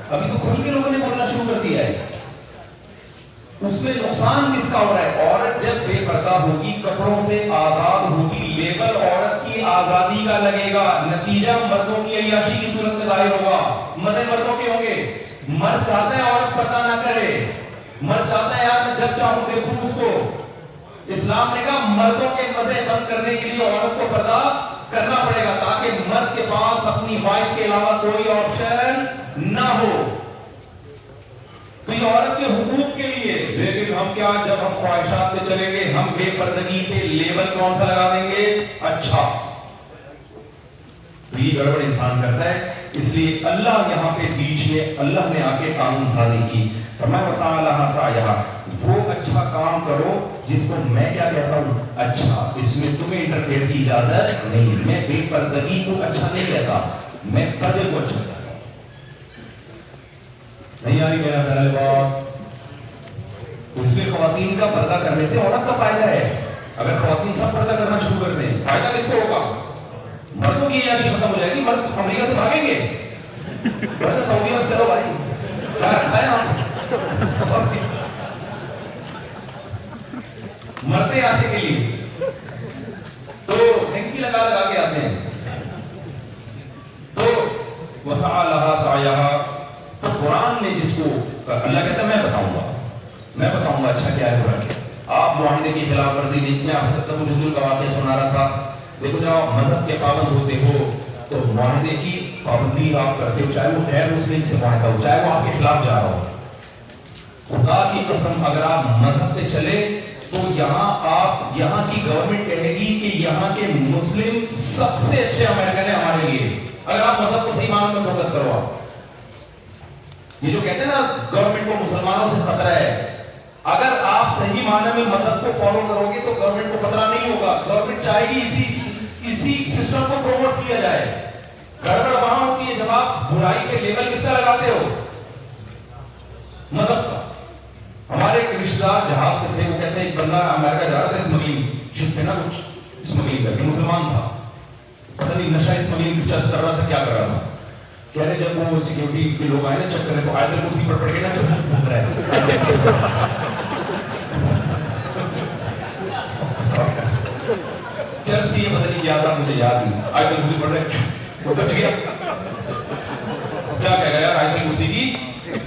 ابھی تو کھل کے لوگوں نے بولنا شروع کر دیا ہے. اس میں نقصان کس کا ہو رہا ہے؟ عورت جب بے پردہ ہوگی، کپڑوں سے آزاد ہوگی، لیبل عورت کی آزادی کا لگے گا، نتیجہ مردوں کی عیاشی کی صورت میں ظاہر ہوگا. مزے مردوں کے ہوں گے. مرد چاہتا ہے عورت پردہ نہ کرے، مرد چاہتا ہے یار میں جب چاہوں دیکھوں اس کو. اسلام نے کہا مردوں کے مزے بند کرنے کے لیے عورت کو پردہ کرنا پڑے گا، تاکہ مرد کے پاس اپنی وائف کے علاوہ کوئی آپشن نہ ہو. تو یہ عورت کے حقوق کے لیے. لیکن ہم کیا، جب ہم خواہشات پہ چلیں گے، ہم بے پردگی پہ لیبل کون سا لگا دیں گے؟ اچھا. تو یہ گڑبڑ انسان کرتا ہے. اس لیے اللہ یہاں پہ بیچ میں اللہ نے آ کے قانون سازی کی. فرمایا وسعی لہا سعیہا، وہ اچھا کام کرو جس کو میں کیا کہتا ہوں اچھا. اس میں تمہیں انٹرفیئر کی اجازت نہیں. میں بے پردگی کو اچھا نہیں کہتا، میں پردے کو اچھا کہتا ہوں. نہیں آ رہی میرا خیال بات؟ اس میں خواتین کا پردہ کرنے سے عورت کا فائدہ ہے. اگر خواتین سب پردہ کرنا شروع کر دیں، فائدہ کس کو ہوگا؟ مردوں کی عیاشی ختم ہو جائے گی، مرد امریکہ سے بھاگیں گے. سعودی میں چلو بھائی کیا رکھا ہے آپ، مرتے آتے کے لیے تو ڈنکی لگا لگا کے آتے ہیں. تو وسعی لہا سعیہا، تو قرآن نے جس کو اللہ کہتا ہے میں بتاؤں گا اچھا کیا ہے برا کیا. آپ معاہدے کی خلاف ورزی نہیں. میں حضرت ابو جندل کا واقعہ سنا رہا تھا. دیکھو جب آپ مذہب کے پابند ہوتے ہو تو معاہدے کی پابندی آپ کرتے ہو، چاہے وہ غیر مسلم سے معاہدہ ہو، چاہے وہ آپ کے خلاف جا رہا ہو. خدا کی قسم اگر آپ مذہب پہ چلے تو یہاں کی گورنمنٹ کہے گی کہ یہاں کے مسلم سب سے اچھے امریکن ہیں ہمارے لیے. اگر آپ مذہب کو صحیح معنوں میں فوکس کرو. آپ یہ جو کہتے ہیں نا گورنمنٹ کو مسلمانوں سے خطرہ ہے، اگر آپ صحیح معنی میں مذہب کو فالو کرو گے تو گورنمنٹ کو خطرہ نہیں ہوگا. گورنمنٹ چاہے گی اسی سسٹم کو پروموٹ کیا جائے. گڑبڑ وہاں ہوتی ہے جب آپ برائی کے لیبل کس کا لگاتے ہو؟ مذہب کا. ہمارے ایک رشتہ دار جہاز پہ تھے، وہ کہتے ہیں ایک بندہ امریکہ جا رہا تھا اسمگلنگ شپ پہ نا، کچھ اسمگلنگ کر کے، مسلمان تھا، پتہ نہیں نشہ اسمگلنگ چس کر رہا تھا، کیا کر رہا تھا. کہہ رہے جب وہ سیکیورٹی کے لوگ آئے نا چیک کرنے تو آیت الکرسی پر پڑھ کے نا چل گھوم رہا ہے. چرس یہ پتہ نہیں کیا تھا، مجھے یاد نہیں. آیت الکرسی پڑھ رہے وہ بچ گیا. کیا کہہ گیا آیت الکرسی کی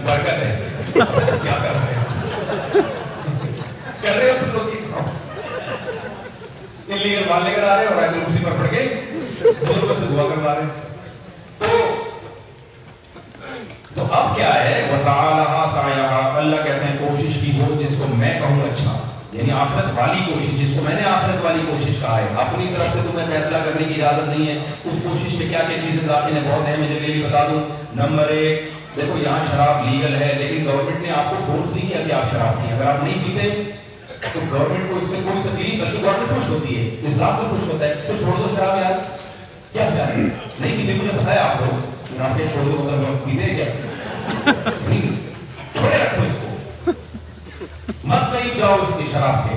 برکت ہے. کیا کر رہے ہیں کر رہے ہو لوگ انلیگل مال لے کر آ رہے اور آیت الکرسی پر پڑھ کے دوسروں سے دعا کروا رہے ہیں. تو اب کیا ہے؟ وسعی لہا سعیہا، اللہ کہتے ہیں کوشش کی ہو جس کو میں کہوں اچھا، یعنی آخرت والی کوشش، جس کو میں نے آخرت والی کوشش کہا ہے. اپنی طرف سے تمہیں فیصلہ کرنے کی اجازت نہیں ہے. اس کوشش میں کیا کیا چیزیں داخل ہیں بہت اہم ہے، جب یہ بتا دوں. نمبر 1، دیکھو یہاں شراب لیگل ہے لیکن گورنمنٹ نے آپ کو فورس نہیں کیا کہ آپ شراب پئیں. اگر آپ نہیں پیتے تو گورنمنٹ کو اس سے کوئی تکلیف، بلکہ گورنمنٹ خوش ہوتی ہے، اسلام کو خوش ہوتا ہے. تو چھوڑ دو شراب یار، کیا پیار نہیں پیتے. مجھے پتا ہے آپ لوگ آپ کے چھوڑ دو مطلب پیتے کیا نہیں، چھوڑے رکھو اس کو، مت قریب جاؤ اس کی شراب کے.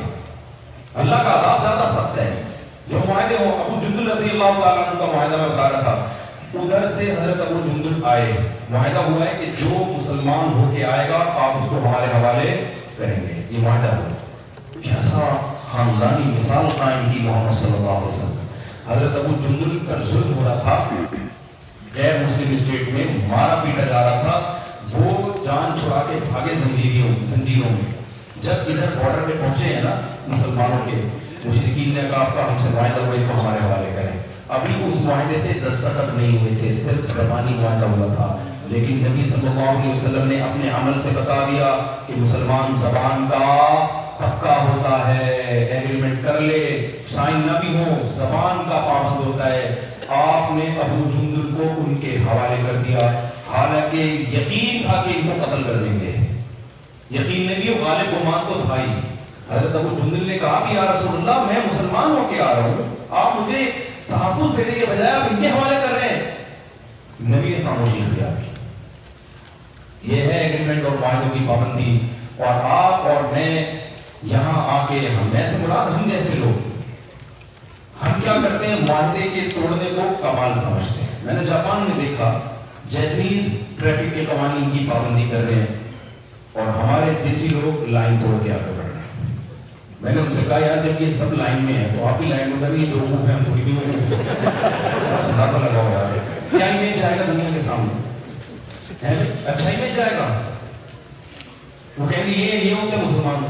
اللہ کا عذاب زیادہ سخت ہے. جو معاہدے ہو، ابو جندل رضی اللہ تعالیٰ عنہ کا معاہدہ میں بتا رہا تھا، ادھر سے حضرت ابو جندل آئے، معاہدہ ہوا ہے کہ جو مسلمان ہو کے آئے گا آپ اس کو ہمارے حوالے کریں گے، یہ معاہدہ ہوا۔ کیسا خاندانی مثال قائم کی محمد صلی اللہ علیہ وسلم۔ حضرت ابو جندل پر ظلم ہو رہا تھا، غیر مسلم اسٹیٹ میں مارا پیٹا جا رہا تھا، وہ جان چھڑا کے بھاگے زنجیروں میں۔ جب ادھر بارڈر پہ پہنچے ہیں نا مسلمانوں کے، مشرکین نے کہا آپ کا ہم سے معاہدہ ہوا، اس کو ہمارے حوالے کریں۔ ابھی اس معاہدے پہ دستخط نہیں ہوئے تھے، صرف زبانی معاہدہ ہوا تھا، لیکن نبی صلی اللہ علیہ وسلم نے اپنے عمل سے بتا دیا کہ مسلمان زبان کا پکا ہوتا ہے، ایگریمنٹ کر لے، سائن نہ بھی ہو، زبان کا پابند ہوتا ہے۔ آپ نے ابو جندل کو ان کے حوالے کر دیا، حالانکہ یقین تھا کہ ان کو قتل کر دیں گے، یقین نہیں بھی، غالب گمان تو تھا ہی۔ حضرت ابو جندل نے کہا کہ یا رسول اللہ میں مسلمان ہو کے آ رہا ہوں، آپ مجھے تحفظ دینے کے بجائے آپ ان کے حوالے کر رہے ہیں۔ نبی نے خاموشی اختیار کی۔ یہ ہے ایگریمنٹ اور معاہدوں کی پابندی۔ اور آپ اور میں یہاں آ کے، میں سے مراد ہم جیسے لوگ، ہم کیا کرتے ہیں؟ معاہدے کے توڑنے کو کمال سمجھتے ہیں۔ میں نے جاپان میں دیکھا، جیپنیز ٹریفک کے قوانین کی پابندی کر رہے ہیں اور ہمارے دیسی لوگ لائن توڑ کے آگے بڑھ رہے ہیں۔ میں نے ان سے کہا یار جب یہ سب لائن میں ہے تو آپ بھی لائن میں کریں، یہ دو منہ ہیں ہم تھوڑی بھی اندازہ لگاؤ یار، کیا امیج جائے گا دنیا کے سامنے؟ اچھا امیج جائے گا؟ وہ کہیں گے یہ ہوتے مسلمان۔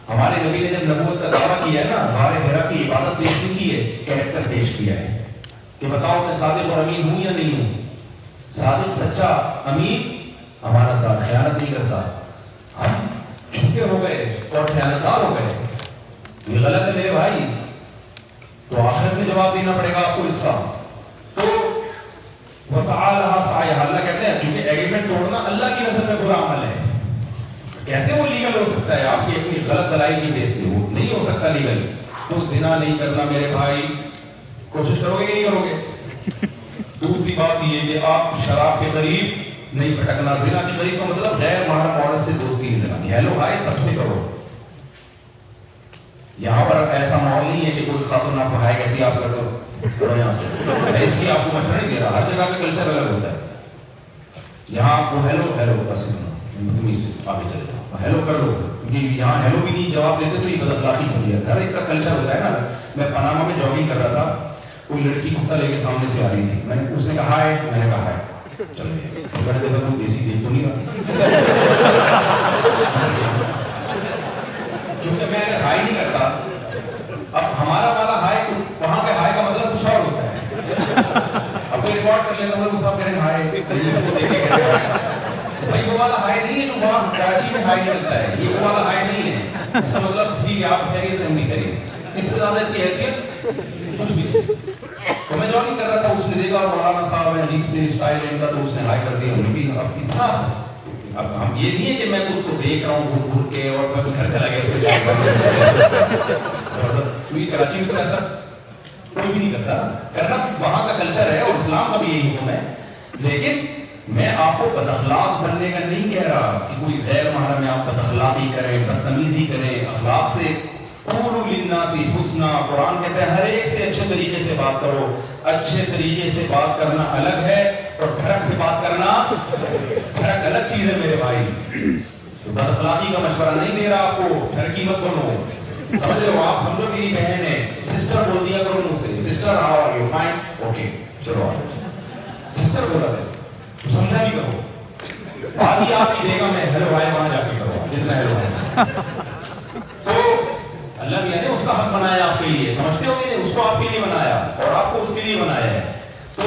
ہمارے نبی نے جب نبوت کا دعویٰ کیا ہے نا، غار حرا کی عبادت پیش نہیں کی ہے، کیریکٹر پیش کیا ہے کہ بتاؤ میں صادق اور امین ہوں یا نہیں ہوں؟ صادق سچا، امین امانت دار، خیانت نہیں کرتا۔ ہم چھوٹے ہو گئے اور خیانت دار ہو گئے، یہ غلط ہے میرے بھائی، تو آخرت میں جواب دینا پڑے گا آپ کو اس کا۔ تو وسعى لها سعيها، اللہ کہتے ہیں کیونکہ ایگریمنٹ توڑنا اللہ کی نظر میں برا عمل ہے۔ کیسے وہ لیگل ہو سکتا ہے؟ آپ کی اپنی غلط دلائل کی بیس پہ وہ نہیں ہو سکتا لیگل۔ تو زنا نہیں کرنا میرے بھائی، کوشش کرو گے کہ نہیں کرو گے؟ دوسری بات یہ کہ آپ شراب کے قریب نہیں پھٹکنا۔ زنا کے قریب کا مطلب غیر محرم عورت سے دوستی نہیں لگانی، ہیلو ہائے سب سے کرو۔ یہاں پر ایسا ماحول نہیں ہے کہ کوئی خاتون آپ کو ہائے کہتی ہے آپ کر دو کرو یہاں سے، میں اس کی آپ کو مشورہ نہیں دے رہا، ہر جگہ کا کلچر الگ ہوتا ہے۔ یہاں آپ کو ہیلو ہیلو بس تم اس آگے چلے جاؤ، ہیلو کر لو، کیونکہ یہاں ہیلو بھی نہیں جواب دیتے تو یہ بد اخلاقی سمجھا، ہر ایک کا کلچر ہوتا ہے نا۔ میں پاناما میں جاگنگ کر رہا تھا، کوئی لڑکی کتا لے کے سامنے سے آ رہی تھی، میں نے اس نے کہا ہائے، میں نے کہا ہائے، چل گیا، میں نے دیکھا کوئی دیسی دیکھ تو نہیں رہا، کیونکہ میں اگر ہائے نہیں کرتا، اب ہمارا والا ہائے وہاں کے ہائے کا مطلب کچھ اور ہوتا ہے۔ اب کوئی ریکارڈ کر لیتا ہوں صاحب کہہ رہے ہائے، بھائی وہ والا ہائے نہیں ہے جو وہاں کراچی میں ہائے نکلتا ہے، یہ وہ والا ہائے نہیں ہے۔ اس کا مطلب ٹھیک ہے آپ چاہیے سے ہم نہیں کریں، اس سے زیادہ اس کی حیثیت کچھ بھی۔ تو میں جاگنگ کر رہا تھا، اس نے دیکھا مولانا صاحب عجیب سے اسٹائل ان کا، تو اس نے ہائے کر دیا، ہمیں بھی اب اتنا، اب ہم یہ نہیں ہے کہ میں اس کو دیکھ رہا ہوں گھر گھر کے اور میں گھر چلا گیا اس کے ساتھ، کیونکہ کراچی میں تو ایسا کوئی بھی نہیں کرتا، کرنا وہاں کا کلچر ہے اور اسلام کا بھی یہی حکم ہے۔ لیکن میں آپ کو بد اخلاق بننے کا نہیں کہہ رہا کہ کوئی غیر محرم میں آپ بد اخلاقی کریں، بدتمیزی کریں، اخلاق سے قولوا للناس حسنا، قرآن کہتا ہے ہر ایک سے اچھے طریقے سے بات کرو۔ اچھے طریقے سے بات کرنا الگ ہے اور دھڑک سے بات کرنا دھڑک الگ چیز ہے میرے بھائی۔ بد اخلاقی کا مشورہ نہیں دے رہا آپ کو، دھڑکی مت بنو، سمجھ رہے ہو؟ آپ سمجھو میری بہن ہے، سسٹر بول دیا کرو منہ سے، sister how are you, fine, okay, چلو سسٹر بولا دے، سمجھا بھی کرو، آدھی آپ کی بیگم ہے، ہیلو بھائی وہاں جا کے کرو جتنا ہیلو ہے۔ تو اللہ نے اس کا حق بنایا آپ کے لیے، سمجھتے ہو کہ اس کو آپ کے لیے بنایا اور آپ کو اس کے لیے بنایا ہے۔ تو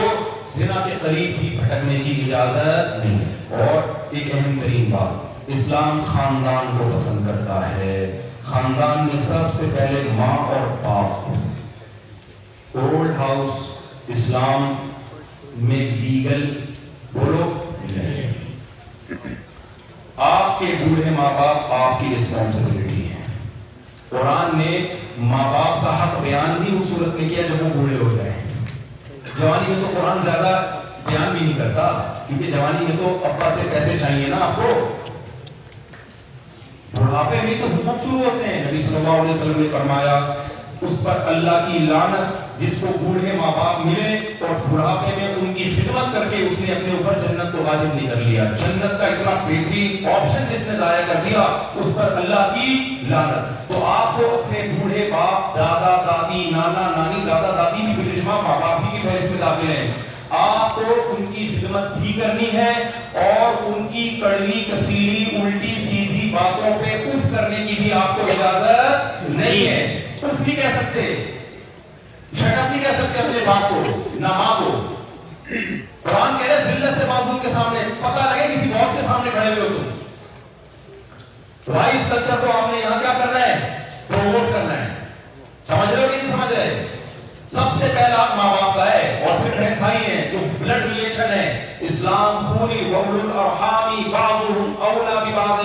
زنا کے قریب بھی بھٹکنے کی اجازت نہیں ہے۔ اور ایک اہم ترین بات، اسلام خاندان کو پسند کرتا ہے۔ خاندان میں سب سے پہلے ماں اور باپ، اولڈ ہاؤس اسلام میں لیگل بولو نہیں۔ آپ کے بوڑھے ماں باپ آپ کی رسپانسبلٹی ہے۔ قرآن نے ماں باپ کا حق بیان بھی اس صورت میں کیا جب وہ بوڑھے ہو جائیں۔ جوانی میں تو قرآن زیادہ بیان بھی نہیں کرتا، کیونکہ جوانی میں تو ابا سے پیسے چاہیے نا آپ کو، بڑھاپے میں تو حقوق شروع ہوتے ہیں۔ نبی صلی اللہ علیہ وسلم نے فرمایا اس پر اللہ کی لعنت جس کو بوڑھے ماں باپ ملے اور بڑھاپے میں ان کی خدمت کر کے اس نے اپنے اوپر جنت کو واجب نہیں کر لیا. جنت کا اتنا بہترین آپشن جس نے ضائع کر دیا اس پر اللہ کی لعنت. تو آپ کو اپنے بوڑھے باپ، دادا دادی، نانا نانی، دادا دادی بھی بالاجماع ماں باپ ہی کی فہرست میں داخل ہیں. آپ کو ان کی خدمت بھی کرنی ہے اور ان کی کڑوی کسیلی الٹی سیدھی باتوں پہ اف کرنے کی بھی آپ کو اجازت نہیں ہے. اف نہیں کہہ سکتے، شٹ اپ نہیں کہہ سکتے اپنے باپ کو، نہ ماں کو. قرآن کہہ رہے ذلت سے معصوم کے سامنے پتہ لگے کسی باس کے سامنے کھڑے ہوئے ہو تو بھائی اس کلچر کو آپ نے یہاں کیا کرنا ہے؟ پروموٹ کرنا ہے. سمجھ رہے ہو کہ نہیں سمجھ رہے؟ سب سے پہلا ماں باپ کا ہے اور پھر بہن بھائی ہیں جو بلڈ ریلیشن ہے. اسلام خونی وَأُولُو الْأَرْحَامِ بَعْضُهُمْ أَوْلَىٰ بِبَعْضٍ.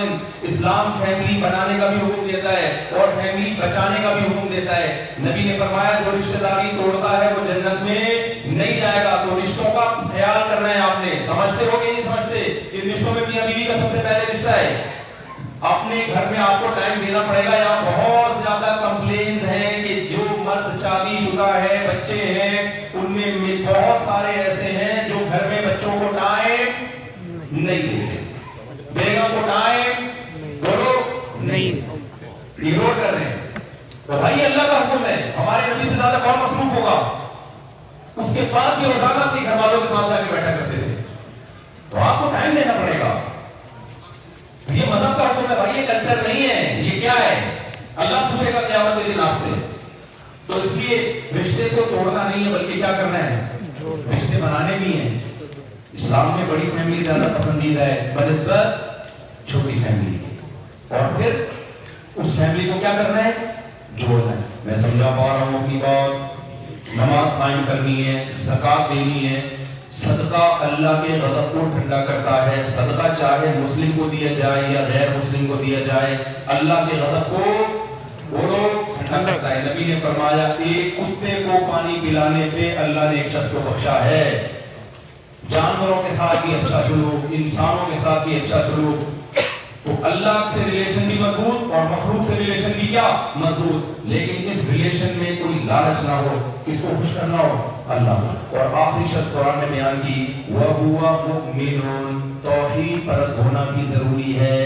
اسلام فیملی بنانے کا بھی حکم دیتا ہے اور فیملی بچانے کا بھی حکم دیتا ہے. نبی نے فرمایا جو رشتہ داری توڑتا ہے وہ جنت میں نہیں جائے گا. تو رشتوں کا خیال کرنا ہے آپ نے. سمجھتے ہو کہ نہیں سمجھتے؟ ان رشتوں میں میاں بیوی کا سب سے پہلے رشتہ ہے. اپنے گھر میں آپ کو ٹائم دینا پڑے گا. یہاں بہت زیادہ کمپلینز ہیں کہ جو مرد شادی شدہ ہے، بچے ہیں، ان میں بہت سارے ایسے ہیں جو گھر میں بچوں کو ٹائم نہیں دیتے، بیگم کو ٹائم نہیں اگنور کر رہے ہیں. تو بھائی اللہ کا حکم ہے، ہمارے نبی سے زیادہ کون مصروف ہوگا؟ اس کے بعد بھی روزانہ اپنے گھر والوں کے پاس جا کے بیٹھا کرتے تھے. تو آپ کو ٹائم دینا پڑے گا. یہ مذہب کا حکم ہے بھائی، یہ کلچر نہیں ہے. یہ کیا ہے؟ اللہ پوچھے گا قیامت کے دن آپ سے. تو اس لیے رشتے کو توڑنا نہیں ہے بلکہ کیا کرنا ہے؟ رشتے بنانے بھی ہیں. اسلام میں بڑی فیملی زیادہ پسندیدہ ہے بنسبت چھوٹی فیملی کی. اور پھر اس فیملی کو کیا کرنا ہے؟ جوڑنا ہے. میں سمجھا پا رہا ہوں اپنی بات. نماز قائم کرنی ہے، زکات دینی ہے. صدقہ اللہ کے غضب کو ٹھنڈا کرتا ہے. صدقہ چاہے مسلم کو دیا جائے یا غیر مسلم کو دیا جائے، اللہ کے غضب کو ٹھنڈا کرتا ہے. نبی نے فرمایا ایک کتے کو پانی پلانے پہ اللہ نے ایک شخص کو بخشا ہے. جانوروں کے ساتھ بھی اچھا سلوک، انسانوں کے ساتھ بھی اچھا سلوک. تو اللہ سے ریلیشن بھی مضبوط اور مخلوق سے ریلیشن بھی کیا مضبوط. لیکن اس ریلیشن میں کوئی لالچ نہ ہو، کس کو خوش کرنا ہو؟ اللہ. اور آخری شرط قرآن نے بیان کی وَهُوَ مُؤْمِنٌ. توحید پرست ہونا بھی ضروری ہے.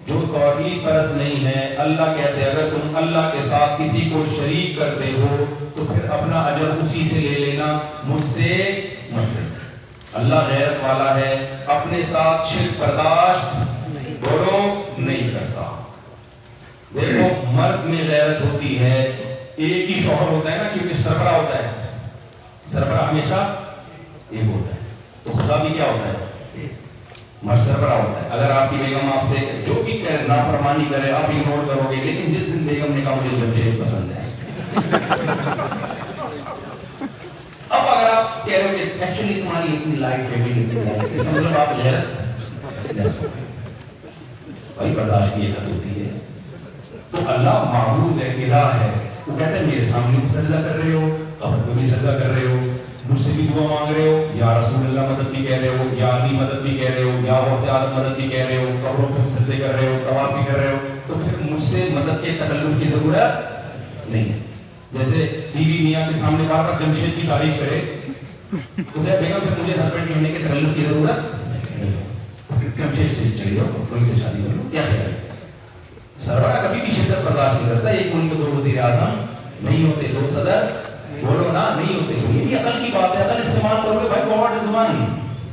جو توحید پرست نہیں ہے، اللہ کہتے ہیں اگر تم اللہ کے ساتھ کسی کو شریک کرتے ہو تو پھر اپنا اجر اسی سے لے لینا، مجھ سے مت لینا. اللہ غیرت والا ہے، اپنے ساتھ شرک برداشت نہیں کرتا. دیکھو مرد میں غیرت ہوتی ہے. ایک ہی شوہر ہوتا ہے نا، کیونکہ سربراہ ہوتا ہے. سربراہ ہمیشہ ایک ہوتا ہے. تو خدا بھی کیا ہوتا ہے؟ مرد سربراہ ہوتا ہے. اگر آپ کی بیگم آپ سے جو بھی کرے، نافرمانی کرے، آپ اگنور کرو گے. لیکن جس دن بیگم نے کہا مجھے جمشید پسند ہے، اب اگر آپ کہہ رہے ہو کہ ایکچولی تمہاری اتنی لائف فیملی اس کا مطلب آپ غیرت بھائی برداشت کی حد ہوتی ہے. تو اللہ معبود ہے، الہ ہے. وہ کہتے ہیں میرے سامنے بھی سجدہ کر رہے ہو، قبر پہ بھی سجدہ کر رہے ہو، مجھ سے بھی دعا مانگ رہے ہو، یا رسول اللہ مدد بھی کہہ رہے ہو، یا علی مدد بھی کہہ رہے ہو، یا وقت آدم مدد بھی کہہ رہے ہو، قبروں پہ بھی سجدے کر رہے ہو، طواف بھی کر رہے ہو. تو پھر مجھ سے مدد کے تکلف کی ضرورت نہیں. جیسے بیوی میاں کے سامنے بار بار جمشید کی تعریف کرے تو کیا بیگم پھر مجھے ہسبینڈ کے ہونے کے تکلف کی ضرورت نہیں. جمشید سے چلی جاؤ، کوئی سے شادی کر لو، کیا خیال ہے؟ سربراہ کبھی بھی شدت برداشت نہیں کرتا. ایک ملک دو وزیر اعظم نہیں ہوتے، دو صدر بولو نا نہیں ہوتے. یہ بھی عقل کی بات ہے. عقل استعمال کرو گے بھائی. God is one.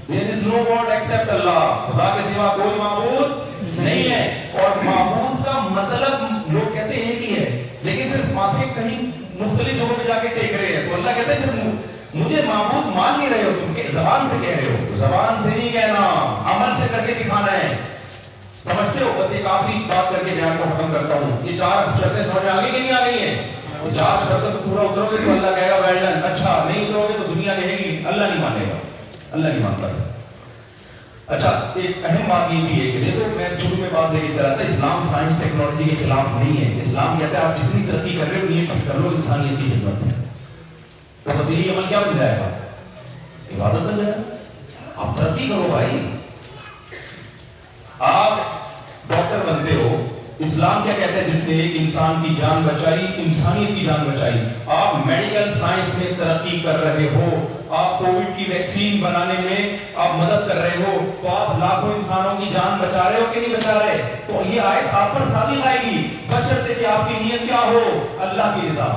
There is no God except Allah. خدا کے سوا کوئی معبود نہیں ہے. اور معبود کا مطلب لوگ کہتے ہیں ایک ہی ہے، لیکن پھر ماتھے کہیں مختلف جگہوں پہ جا کے ٹیک رہے ہیں. تو اللہ کہتے ہیں پھر مجھے معبود مان نہیں رہے ہو تم، کہ زبان سے کہہ رہے ہو. زبان سے نہیں کہنا، عمل سے کر کے دکھانا ہے. سمجھتے ہو؟ بس ایک آخری بات کر کے بیان کو ختم کرتا ہوں. یہ 4 شرطیں سمجھ میں آ گئی کہ نہیں آ گئی ہیں؟ 4 شرطوں کو پورا اترو گے تو اللہ کہے گا ویل ڈن. اچھا نہیں اترو گے تو دنیا کہے گی اللہ نہیں مانے گا. اللہ نہیں مانتا. اچھا ایک اہم بات یہ بھی ہے کہ دیکھو میں شروع میں بات لے کے چلا تھا، اسلام سائنس ٹیکنالوجی کے خلاف نہیں ہے. اسلام کہتا ہے آپ جتنی ترقی کر رہے ہو نیت کر لو، انسانیت کی خدمت ہے. تو بس یہی عمل کیا بن جائے گا؟ عبادت بن جائے گا. آپ ترقی کرو بھائی. آپ ڈاکٹر بنتے ہو اسلام کیا کہتا ہے؟ جس نے ایک انسان کی جان بچائی، انسانیت کی جان بچائی. آپ میڈیکل سائنس میں ترقی کر رہے ہو، آپ کووڈ کی ویکسین بنانے میں آپ مدد کر رہے ہو، تو آپ لاکھوں انسانوں کی جان بچا رہے ہو کہ نہیں بچا رہے؟ تو یہ آیت آپ پر صادق آئے گی، بشرطے کہ آپ کی نیت کیا ہو؟ اللہ کی رضا.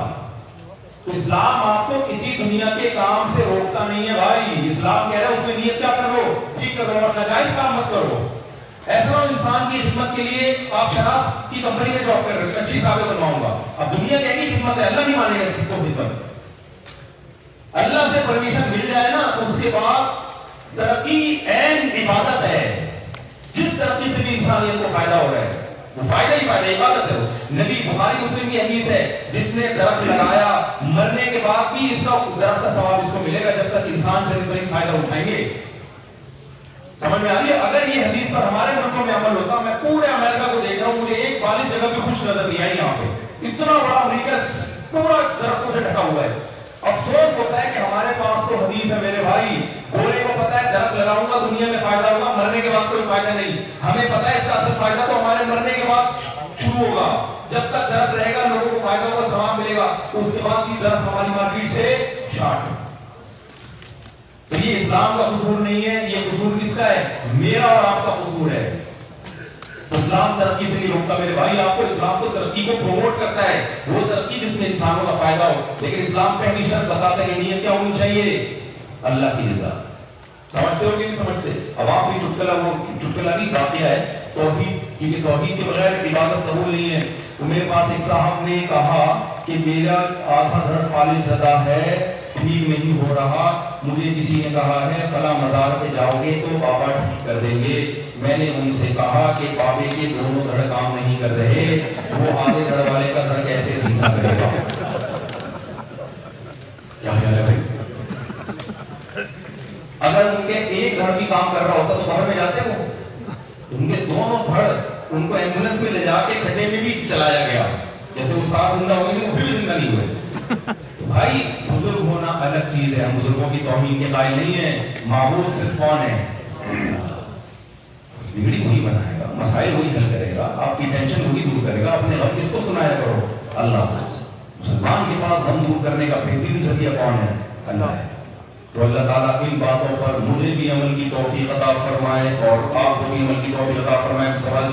تو اسلام آپ کو کسی دنیا کے کام سے روکتا نہیں ہے بھائی. اسلام کہہ رہا ہے اس میں نیت کیا کرو؟ ٹھیک کرو، اور ناجائز کام مت کرو. ایسا انسان کی خدمت کے لیے آپ شراب کی کمپنی میں جاب کر رہے ہو، اچھی کتابیں بنواؤں گا. اب دنیا کہے گی خدمت ہے، اللہ نہیں مانے گا اس کو خدمت. اللہ سے پرمیشن مل جائے نا تو اس کے بعد ترقی عین عبادت ہے. جس ترقی سے بھی انسانیت کو فائدہ ہو رہا ہے وہ فائدہ ہی فائدہ، عبادت ہے. نبی بخاری مسلم کی حدیث ہے، جس نے درخت لگایا مرنے کے بعد بھی اس کا درخت کا ثواب اس کو ملے گا جب تک انسان چند پر فائدہ اٹھائیں گے. سمجھ میں آ رہی ہے؟ اگر یہ حدیث پر ہمارے ملکوں میں عمل ہوتا، میں پورے امریکہ کو دیکھ رہا ہوں، مجھے ایک بالش جگہ بھی خوش نظر نہیں آئی. یہاں پہ اتنا بڑا امریکہ پورا درختوں سے ڈھکا ہوا ہے. افسوس ہوتا ہے کہ ہمارے پاس تو حدیث ہے میرے بھائی، گورے کو پتا ہے درخت لگاؤں گا دنیا میں فائدہ ہوگا، مرنے کے بعد کوئی فائدہ نہیں. ہمیں پتا ہے اس کا اصل فائدہ تو ہمارے مرنے کے بعد شروع ہوگا. جب تک درخت رہے گا لوگوں کو فائدہ ہوگا، ثواب ملے گا، اس کے بعد کی درخت ہماری مارکیٹ سے شارٹ. تو یہ اسلام کا قصور نہیں ہے، یہ قصور کس کا ہے؟ میرا اور آپ کا قصور ہے. تو اسلام ترقی سے نہیں روکتا میرے بھائی آپ کو، اسلام کو ترقی کو پروموٹ کرتا ہے، وہ ترقی جس میں انسانوں کا فائدہ ہو. لیکن اسلام پہلی شرط بتاتا ہے کہ نیت کیا ہونی چاہیے؟ اللہ کی رضا. سمجھتے ہو کہ نہیں سمجھتے؟ اب آپ بھی چٹکلا نہیں واقعہ ہے توحید، کیونکہ توحید کے بغیر عبادت قبول نہیں ہے. تو میرے پاس ایک صاحب نے کہا کہ میرا آدھا دھڑ فالج زدہ ہے، ٹھیک نہیں ہو رہا، مجھے کسی نے کہا ہے فلاں مزار پہ جاؤ گے تو بابا ٹھیک کر دیں گے. میں نے ان سے کہا کہ بابے کے دونوں دھڑ کام نہیں کر رہے، وہ آدھے دھڑ والے کا دھڑ کیسے سیدھا کرے گا؟ کیا خیال ہے بھائی؟ اگر ان کے ایک دھڑ بھی کام کر رہا ہوتا تو باہر میں جاتے وہ، ان کے دونوں دھڑ ان کو ایمبولینس میں لے جا کے کھڈے میں بھی چلایا گیا، جیسے وہ ساتھ زندہ ہوئے تھے وہ بھی زندہ نہیں ہوئے. تو بھائی بزرگ ہونا الگ چیز ہے، ہم بزرگوں کی توہین کے قائل نہیں ہیں. معبود صرف کون ہے؟ بگڑی وہی بنائے گا، مسائل وہی حل کرے گا، آپ کی ٹینشن وہی دور کرے گا. اپنے غم کس کو سنایا کرو؟ اللہ. مسلمان کے پاس غم دور کرنے کا بہترین ذریعہ کون ہے؟ اللہ ہے. تو اللہ تعالیٰ ان باتوں پر مجھے بھی عمل کی توفیق عطا فرمائے اور آپ کو بھی عمل کی توفیق عطا فرمائے. سوال